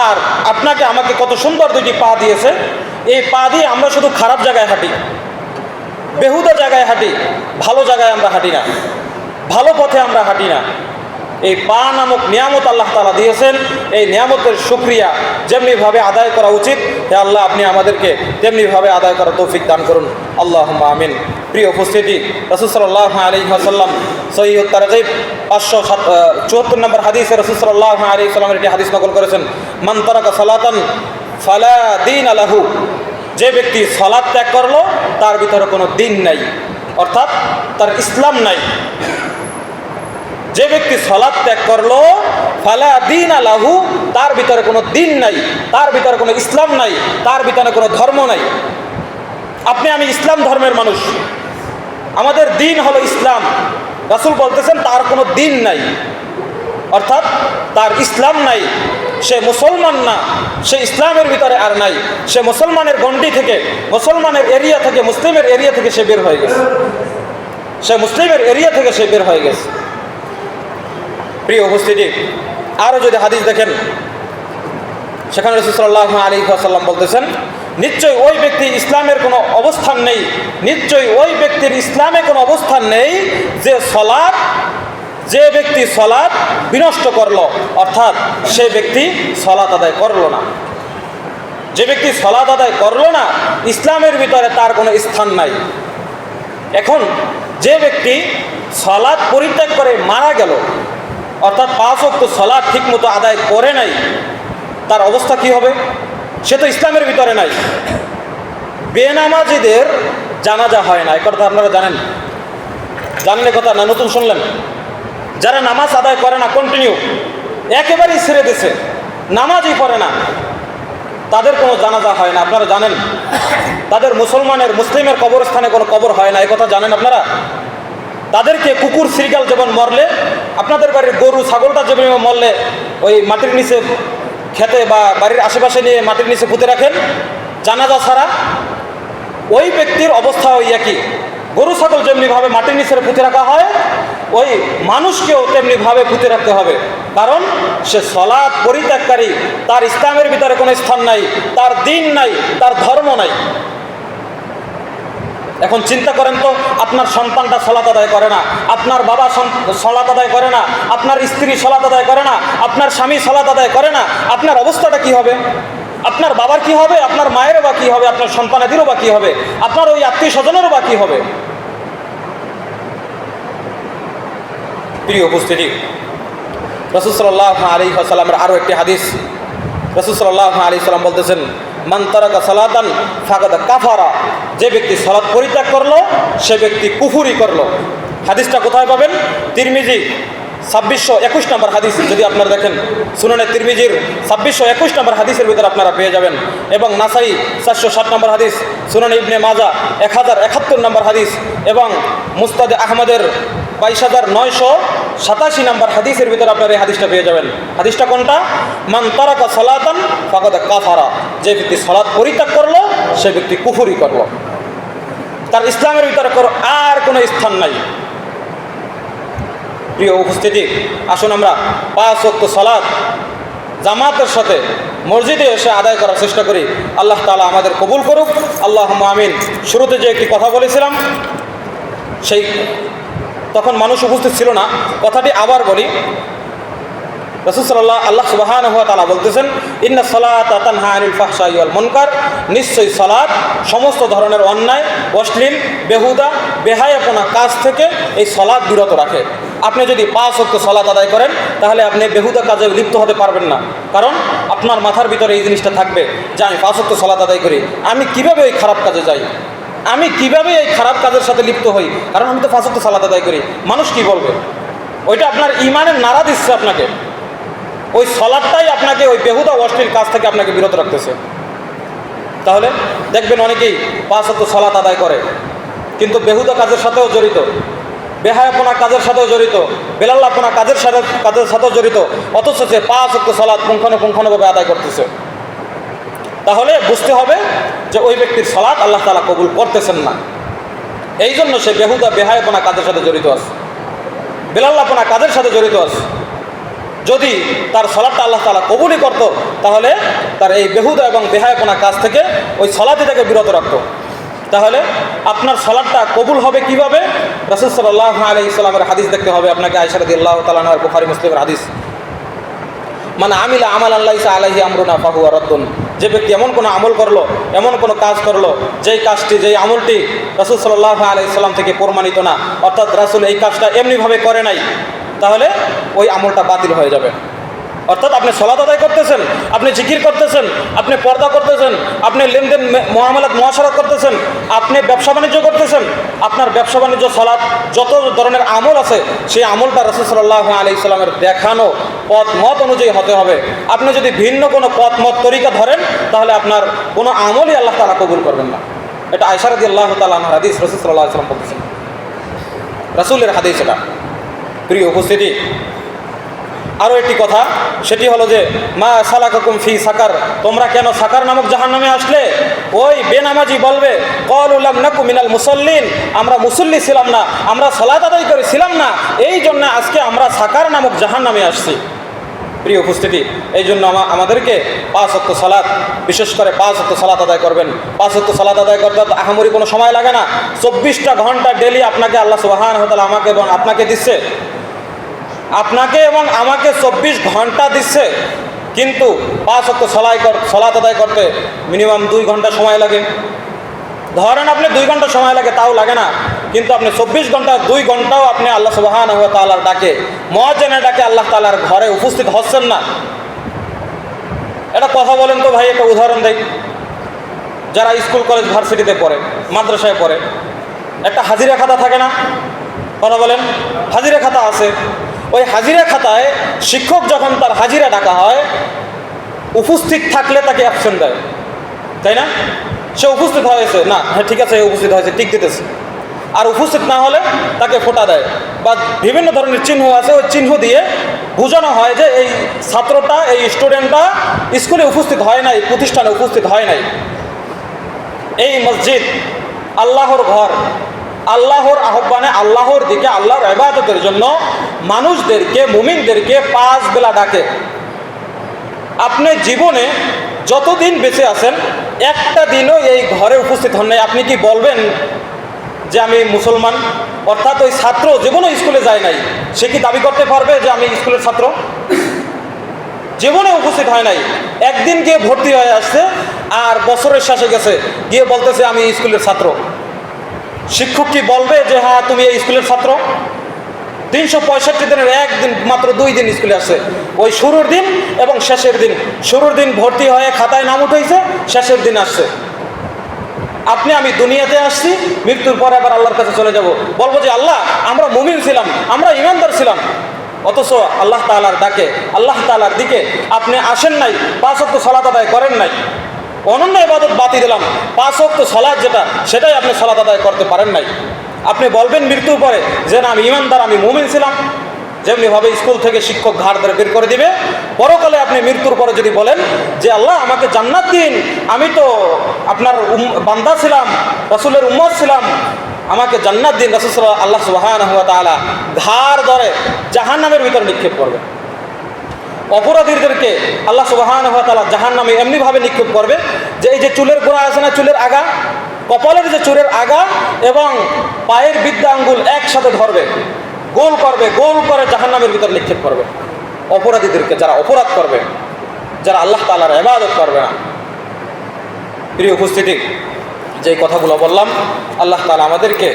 আর আপনাকে আমাকে কত সুন্দর 2টি পা দিয়েছে, এই পা দিয়ে আমরা শুধু খারাপ জায়গায় হাঁটি, বেহুদা জায়গায় হাঁটি, ভালো জায়গায় আমরা হাঁটি না, ভালো পথে আমরা হাঁটি না। এই পা নামক নিয়ামত আল্লাহ তাআলা দিয়েছেন, এই নিয়ামতের শুকরিয়া যেমনিভাবে আদায় করা উচিত, হে আল্লাহ আপনি আমাদেরকে তেমনিভাবে আদায় করার তৌফিক দান করুন, আল্লাহুম্মা আমিন। প্রিয় উপস্থিতি, রাসূল সাল্লাল্লাহু আলাইহি ওয়াসাল্লাম সহিহ তারগীব 574 নম্বর হাদিসে রাসূল সাল্লাল্লাহু আলাইহি ওয়াসাল্লামের একটি হাদিস নকল করেছেন, মান তারাকা সালাতান ফালা দীন লাহু, যে ব্যক্তি সালাত ত্যাগ করলো তার ভিতরে কোনো দিন নাই, অর্থাৎ তার ইসলাম নাই। যে ব্যক্তি সালাত ত্যাগ করলো, ফালা দীন লাহু, তার ভিতরে কোনো দিন নাই, তার ভিতরে কোনো ইসলাম নাই, তার ভিতরে কোনো ধর্ম নাই। আপনি আমি ইসলাম ধর্মের মানুষ, আমাদের দিন হলো ইসলাম। রাসূল বলতেছেন তার কোনো দিন নাই, অর্থাৎ তার ইসলাম নাই, সে মুসলমান না, সে ইসলামের ভিতরে আর নাই, সে মুসলমানের গণ্ডি থেকে, মুসলমানের এরিয়া থেকে, মুসলিমের এরিয়া থেকে সে বের হয়ে গেছে, সে মুসলিমের এরিয়া থেকে সে বের হয়ে গেছে। প্রিয় উপস্থিতি, আরও যদি হাদিস দেখেন, সেখানে রাসূল সাল্লাল্লাহু আলাইহি ওয়াসাল্লাম বলতেছেন, নিশ্চয়ই ওই ব্যক্তি ইসলামের কোনো অবস্থান নেই, নিশ্চয়ই ওই ব্যক্তির ইসলামে কোনো অবস্থান নেই যে ব্যক্তি সালাত বিনষ্ট করলো, অর্থাৎ সে ব্যক্তি সালাত আদায় করলো না। যে ব্যক্তি সালাত আদায় করলো না, ইসলামের ভিতরে তার কোনো স্থান নাই। এখন যে ব্যক্তি সালাত পরিত্যাগ করে মারা গেল, অর্থাৎ 5 ওয়াক্ত সালাত ঠিকমতো আদায় করে নাই, তার অবস্থা কি হবে? সে তো ইসলামের ভিতরে নাই। বেনামাজিদের জানাজা হয় না, এই কথা আপনারা জানেন? জানলে কথা না, নতুন শুনলেন? যারা নামাজ আদায় করে না, কন্টিনিউ একেবারেই ছেড়ে দিছে, নামাজই পড়ে না, তাদের কোনো জানাজা হয় না। আপনারা জানেন তাদের মুসলিমের কবরস্থানে কোনো কবর হয় না, এই কথা জানেন আপনারা? তাদেরকে কুকুর শ্রীগাল যেমন মরলে, আপনাদের বাড়ির গরু ছাগলটা যেমন মরলে ওই মাটির নিচে খেতে বা বাড়ির আশেপাশে নিয়ে মাটির নিচে পুঁতে রাখেন জানাজা ছাড়া, ওই ব্যক্তির অবস্থা ওই একই। গরু ছাগল যেমনিভাবে মাটির নিচে পুঁতে রাখা হয়, ওই মানুষকেও তেমনিভাবে পুঁতে রাখতে হবে। কারণ সে সলাৎ পরিত্যাগকারী, তার ইসলামের ভিতরে কোনো স্থান নাই, তার দিন নাই, তার ধর্ম নাই। এখন চিন্তা করেন তো, আপনার সন্তানটা সলাত আদায় করে না, আপনার বাবা সলাত আদায় করে না, আপনার স্ত্রী সলাত আদায় করে না, আপনার স্বামী সলাত আদায় করে না, আপনার অবস্থাটা কি হবে? আপনার বাবার কি হবে? আপনার মায়েরও বা কী হবে? আপনার সন্তানাদেরও বা কী হবে? আপনার ওই আত্মীয় স্বজনেরও বা কী হবে? প্রিয় উপস্থিতি, রাসূল সাল্লাল্লাহু আলাইহি ওয়াসাল্লামের আরও একটি হাদিস, রাসূল সাল্লাল্লাহু আলাইহি ওয়াসাল্লাম বলতেছেন, মান তারাকা সালাতান ফাকাদ কাফারা, যে ব্যক্তি সালাত পরিত্যাগ করলো সে ব্যক্তি কুফরি করলো। হাদিসটা কোথায় পাবেন? তিরমিজি 2621 নম্বর হাদিস, যদি আপনারা দেখেন সুনানে তিরমিজির 2621 নম্বর হাদিসের ভিতরে আপনারা পেয়ে যাবেন। এবং নাসাই 460 নম্বর হাদিস, সুনানে ইবনে মাজা 1071 নম্বর হাদিস, এবং মুস্তাদে আহমদের 22,987 নম্বর হাদিসের ভিতরে আপনারা এই হাদিসটা পেয়ে যাবেন। হাদিসটা কোনটা? মান তারাকা সালাতান ফাকাদ কাফারা, যে ব্যক্তি সালাত পরিত্যাগ করলো সে ব্যক্তি কুফরি করলো, তার ইসলামের ভিতরে আর কোনো স্থান নাই। প্রিয় উপস্থিতি, আসুন আমরা 5 ওয়াক্ত সালাত জামাতের সাথে মসজিদে এসে আদায় করার চেষ্টা করি। আল্লাহ তাআলা আমাদের কবুল করুক, আল্লাহুম্মা আমিন। শুরুতে যে একটি কথা বলেছিলাম, সেই তখন মানুষ উপস্থিত ছিল না, কথাটি আবার বলি। রাসূল আল্লাহ সুবহানাহু ওয়া তাআলা বলতেছেন, ইন্না সালাতা তানহা আনিল ফাহশাই ওয়াল মুনকার, নিশ্চয়ই সালাত সমস্ত ধরনের অন্যায়, অশ্লীল, বেহুদা, বেহায়াপনা কাজ থেকে এই সালাত বিরত রাখে। আপনি যদি 5 ওয়াক্ত সালাত আদায় করেন তাহলে আপনি বেহুদা কাজে লিপ্ত হতে পারবেন না, কারণ আপনার মাথার ভিতরে এই জিনিসটা থাকবে যে আমি 5 ওয়াক্ত সালাত আদায় করি, আমি কিভাবে ওই খারাপ কাজে যাই, আমি কিভাবে এই খারাপ কাজের সাথে লিপ্ত হই, কারণ আমি তো 5 ওয়াক্ত সালাত আদায় করি, মানুষ কি বলবে? ওইটা আপনার ঈমানের নাড়া দিচ্ছে আপনাকে, ওই সালাতটাই আপনাকে ওই বেহুদা অশ্লীল কাজ থেকে আপনাকে বিরত রাখতেছে। তাহলে দেখবেন অনেকেই 5 ওয়াক্ত সালাত আদায় করে কিন্তু বেহুদা কাজের সাথেও জড়িত, বেহায়াপনা কাজের সাথেও জড়িত, বেলাল্লাপনা কাজের সাথেও জড়িত, অথচ সে 5 ওয়াক্ত সালাত পুঙ্খানুপুঙ্খানুভাবে আদায় করতেছে। তাহলে বুঝতে হবে যে ওই ব্যক্তির সালাত আল্লাহ তাআলা কবুল করতেছেন না, এই জন্য সে বেহুদা বেহায়াপনা কাজের সাথে জড়িত আছে, বেলাল্লাপনা কাজের সাথে জড়িত আছে। যদি তার সালাতটা আল্লাহ তাআলা কবুলই করত তাহলে তার এই বেহুদা এবং বেহায়াপনা কাজ থেকে ওই সালাতই তাকে বিরত রাখত। তাহলে আপনার সালাতটা কবুল হবে কিভাবে? রাসূল সাল্লাল্লাহু আলাইহি ওয়াসাল্লামের হাদিস দেখতে হবে আপনাকে, আয়েশা রাদিয়াল্লাহু তাআলা আনহা, বুখারী মুসলিমের হাদিস, মান আমিলা আমালান লাইসা আলাইহি আমরুনা ফাহুয়া রাদ্দুন, যে ব্যক্তি এমন কোনো আমল করলো, এমন কোনো কাজ করলো যেই কাজটি, যেই আমলটি রাসূল সাল্লাল্লাহু আলাইহি ওয়াসাল্লাম থেকে প্রমাণিত না, অর্থাৎ রাসূল এই কাজটা এমনিভাবে করে নাই, তাহলে ওই আমলটা বাতিল হয়ে যাবে। অর্থাৎ আপনি সালাত আদায় করতেছেন, আপনি জিকির করতেছেন, আপনি পর্দা করতেছেন, আপনি লেনদেন মুআমালাত মুআশারাত করতেছেন, আপনি ব্যবসা বাণিজ্য করতেছেন, আপনার ব্যবসা বাণিজ্য, সালাত, যত ধরনের আমল আছে সেই আমলটা রাসূল সাল্লাল্লাহু আলাইহি সাল্লামের দেখানো পথ মত অনুযায়ী হতে হবে। আপনি যদি ভিন্ন কোনো পথ মত তরিকা ধরেন তাহলে আপনার কোনো আমলই আল্লাহ তাআলা কবুল করবেন না। এটা আয়েশা রাদিয়াল্লাহু তাআলা আনহার হাদিস, রাসূল সাল্লাল্লাহু আলাইহি ওয়াসাল্লাম বলতেছেন, রাসূলের হাদিস এটা। প্রিয় উপস্থিতি, আরও একটি কথা, সেটি হলো যে মা সালাকাকুম ফি সাকার, তোমরা কেন সাকার নামক জাহান্নামে আসলে? ওই বেনামাজি বলবে ক্বালু লাম নাকু মিনাল মুসাল্লিন, আমরা মুসল্লি ছিলাম না, আমরা সালাত আদায় করেছিলাম না, এই জন্য আজকে আমরা সাকার নামক জাহান্নামে আসছি। প্রিয় উপস্থিতি, এই জন্য আমাদেরকে 5 ওয়াক্ত সালাত, বিশেষ করে 5 ওয়াক্ত সালাত আদায় করবেন। 5 ওয়াক্ত সালাত আদায় করতে আহামরি কোনো সময় লাগে না, 24টা ঘন্টা ডেলি আপনাকে আল্লাহ সুবহানাহু ওয়া তাআলা আমাকে এবং আপনাকে দিচ্ছে, আপনাকে এবং আমাকে 24 ঘন্টা দিচ্ছে, কিন্তু 5 ওয়াক্ত সালাত আদায় করতে মিনিমাম 2 ঘন্টা সময় লাগে। ধরেন আপনি 2 ঘন্টা সময় লাগে, তাও লাগে না, কিন্তু আপনি 24 ঘন্টা 2 ঘন্টাও আপনি আল্লাহ সুবহানাহু ওয়া তাআলার ডাকে, মুয়াজ্জিনের ডাকে আল্লাহ তাআলার ঘরে উপস্থিত হচ্ছেন না। এটা কথা বলেন তো ভাই, একটা উদাহরণ দেই। যারা স্কুল কলেজ ভার্সিটিতে পড়ে, মাদ্রাসায় পড়ে, একটা হাজিরা খাতা থাকে না? কথা বলেন, হাজিরা খাতা আছে। ওই হাজিরা খাতায় শিক্ষক যখন তার হাজিরা ডাকা হয়, উপস্থিত থাকলে তাকে অ্যাবসেন্ট দেয়, তাই না? সে উপস্থিত হয়েছে, না হ্যাঁ ঠিক আছে উপস্থিত হয়েছে, টিক দিতেছে। আর উপস্থিত না হলে তাকে ফোঁটা দেয়, বা বিভিন্ন ধরনের চিহ্ন আছে, ওই চিহ্ন দিয়ে বোঝানো হয় যে এই ছাত্রটা, এই স্টুডেন্টটা স্কুলে উপস্থিত হয় নাই, প্রতিষ্ঠানে উপস্থিত হয় নাই। এই মসজিদ আল্লাহর ঘর, আল্লাহর আহ্বানে, আল্লাহর দিকে, আল্লাহর ইবাদতের জন্য মানুষদেরকে, মুমিনদেরকে 5 বেলা ডাকে। আপনি জীবনে যতদিন বেঁচে আছেন একটা দিনও এই ঘরে উপস্থিত হন নাই, আপনি কি বলবেন যে আমি মুসলমান? অর্থাৎ ওই ছাত্র জীবনে স্কুলে যায় নাই, সে কি দাবি করতে পারবে যে আমি স্কুলের ছাত্র? জীবনে উপস্থিত হয় নাই, একদিন গিয়ে ভর্তি হয়ে আসছে, আর বছরের শেষে গেছে গিয়ে বলতেছে আমি স্কুলের ছাত্র। শিক্ষক কি বলবে যে হ্যাঁ তুমি এই স্কুলের ছাত্র? 365 দিনের একদিন মাত্র 2 দিন স্কুলে আসছে, ওই শুরুর দিন এবং শেষের দিন। শুরুর দিন ভর্তি হয়ে খাতায় নাম উঠেছে, শেষের দিন আসছে। আপনি আমি দুনিয়াতে আসছি, মৃত্যুর পরে আবার আল্লাহর কাছে চলে যাব, বলবো যে আল্লাহ আমরা মুমিন ছিলাম, আমরা ইমানদার ছিলাম। অথচ আল্লাহ তাআলার ডাকে, আল্লাহ তাআলার দিকে আপনি আসেন নাই, 5 ওয়াক্ত সালাত আদায় করেন নাই, অনন্য ইবাদত বাতি দিলাম, 5 ওয়াক্ত সালাত যেটা, সেটাই আপনি সালাত আদায় করতে পারেন নাই। আপনি বলবেন মৃত্যুর পরে যে না আমি ইমানদার, আমি মুমিন ছিলাম। যেমনিভাবে স্কুল থেকে শিক্ষক ঘাড় ধরে বের করে দিবে, পরকালে আপনি মৃত্যুর পরে যদি বলেন যে আল্লাহ আমাকে জান্নাত দিন, আমি তো আপনার বান্দা ছিলাম, রাসূলের উম্মত ছিলাম, আমাকে জান্নাত দিন, রাসূল আল্লাহ সুবহানাহু ওয়া তাআলা ঘাড় ধরে জাহান্নামের ভিতরে নিক্ষেপ করবে। অপরাধীদেরকে আল্লাহ সুবহানাহু ওয়া তাআলা জাহান্নামে এমনিভাবে নিক্ষেপ করবে যে এই যে চুলের গোড়া আছে না, চুলের আগা, কপালের যে চুলের আগা এবং পায়ের বৃদ্ধা আঙ্গুল একসাথে ধরবে, গোল করবে, গোল করে জাহান্নামের ভিতর নিক্ষেপ করবে অপরাধীদেরকে, যারা অপরাধ করবে, যারা আল্লাহ তাআলার ইবাদত করবে না। প্রিয় উপস্থিতি, যে কথাগুলো বললাম, আল্লাহ তাআলা আমাদেরকে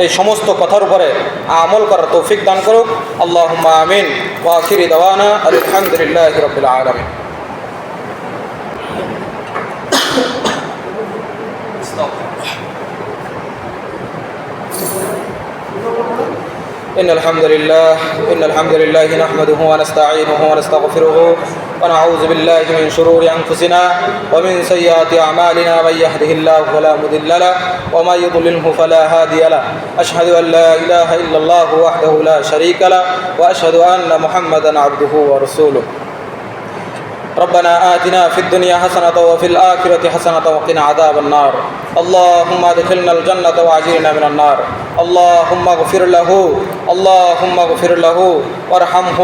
এই সমস্ত কথার উপরে আমল করার তৌফিক দান করুক। আল্লাহুম্মা আমিন। ওয়া আখিরি দাওয়ানা আলহামদুলিল্লাহি রাব্বিল আলামিন। إن الحمد لله نحمده ونستعينه ونستغفره ونعوذ بالله من شرور أنفسنا ومن سيئات أعمالنا، من يهده الله فلا مضل له ومن يضلله فلا هادي له. أشهد أن لا إله إلا الله وحده لا شريك له وأشهد أن محمدا عبده ورسوله. ربنا آتنا في الدنيا حسنة وفي الآخرة حسنة وقنا عذاب النار. اللهم ادخلنا الجنة وأجرنا من النار. اللهم اغفر له، اللهم اغفر له وارحمه،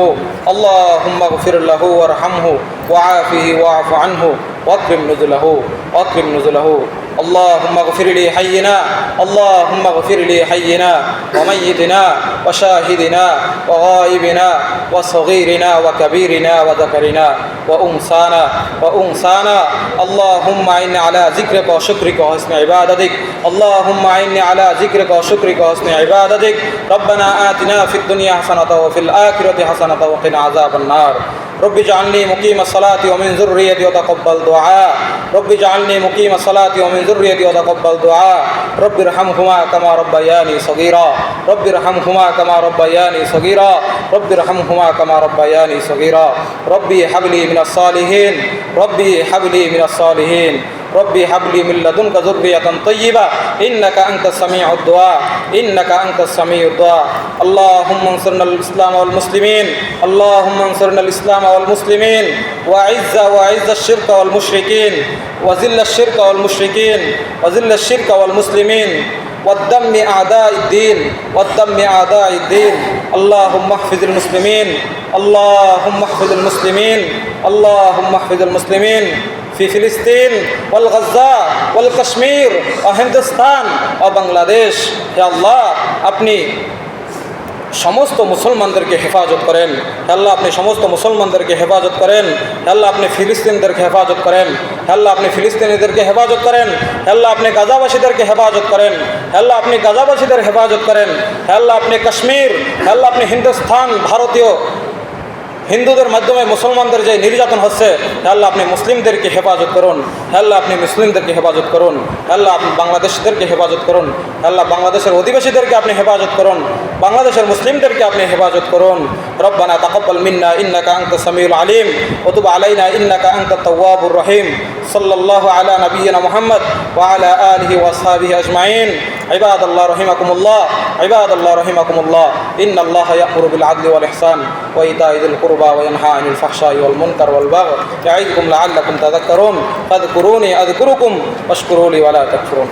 اللهم اغفر له وارحمه وعافه واعف عنه واكرم نزله، واكرم نزله. اللهم اغفر لي حينا، اللهم اغفر لي حينا وميتنا وشاهدنا وغائبنا وصغيرنا وكبيرنا وذكرنا وأنثانا وأنثانا. اللهم إني على ذكرك وشكرك وحسن عبادتك، اللهم إني على ذكرك وشكرك وحسن عبادتك. ربنا آتنا في الدنيا حسنة وفي الآخرة حسنة وقنا عذاب النار. رب اجعلني مقيم الصلاة ومن ذريتي وتقبل دعاء. رب اجعلني مقيم الصلاة ومن ذريتي وتقبل دعاء. رب ارحمهما كما ربياني صغيرا، رب ارحمهما كما ربياني صغيرا، رب ارحمهما كما ربياني صغيرا. ربي هب لي من الصالحين، ربي هب لي من الصالحين، ربي هب لي من لدنك ذرية طيبة إنك أنت السميع الدعاء، إنك أنت السميع الدعاء. اللهم انصرنا الإسلام والمسلمين، اللهم انصرنا الإسلام والمسلمين، وأعز الشرك والمشركين، وذل الشرك والمشركين، وذل الشرك والمسلمين، والدم أعداء الدين، والدم أعداء الدين. اللهم احفظ المسلمين، اللهم احفظ المسلمين، اللهم احفظ المسلمين في فلسطين والغزة والكشمير وهندوستان وبنغلاديش. يا الله আপনি সমস্ত মুসলমানদেরকে হেফাজত করেন, আল্লাহ আপনি সমস্ত মুসলমানদেরকে হেফাজত করেন, আল্লাহ আপনি ফিলিস্তিনদেরকে হেফাজত করেন, আল্লাহ আপনি ফিলিস্তিনিদেরকে হেফাজত করেন, আল্লাহ আপনি গাজাবাসীদেরকে হেফাজত করেন, আল্লাহ আপনি গাজাবাসীদের হেফাজত করেন, আল্লাহ আপনি কাশ্মীর, আল্লাহ আপনি হিন্দুস্তান, ভারতীয় হিন্দুদের মাধ্যমে মুসলমানদের যে নির্যাতন হচ্ছে, হে আল্লাহ আপনি মুসলিমদেরকে হেফাজত করুন, হে আল্লাহ আপনি মুসলিমদেরকে হেফাজত করুন, হে আল্লাহ আপনি বাংলাদেশিদেরকে হেফাজত করুন, হে আল্লাহ বাংলাদেশের অধিবাসীদেরকে আপনি হেফাজত করুন, বাংলাদেশের মুসলিমদেরকে আপনি হেফাজত করুন। রব্বানা তাকাব্বাল মিন্না ইন্নাকা আনতাস সামিউল আলিম ওয়া তুব আলাইনা ইন্নাকা আনতাত তাওয়াবুর রহিম। সাল্লাল্লাহু আলা নাবিয়িনা মুহাম্মদ ওয়া আলা আলিহি ওয়া আসহাবিহি আজমাইন। ইবাদাল্লাহ রহিমাকুমুল্লাহ, ইবাদাল্লাহ রহিমাকুমুল্লাহ, ইন্নাল্লাহা ইয়া'মুরু বিল আদলি ওয়াল ইহসান ওয়া ইতা'i যিল কুরবা ওয়া ইয়ানহা আনিল ফাহশাই ওয়াল মুনকার ওয়াল বাগই ইয়া'iযুকুম লা'আল্লাকুম তাযাক্কারুন ফাযকুরুনি আযকুরুকুম ওয়াশকুরু লি ওয়া লা তাকফুরুন।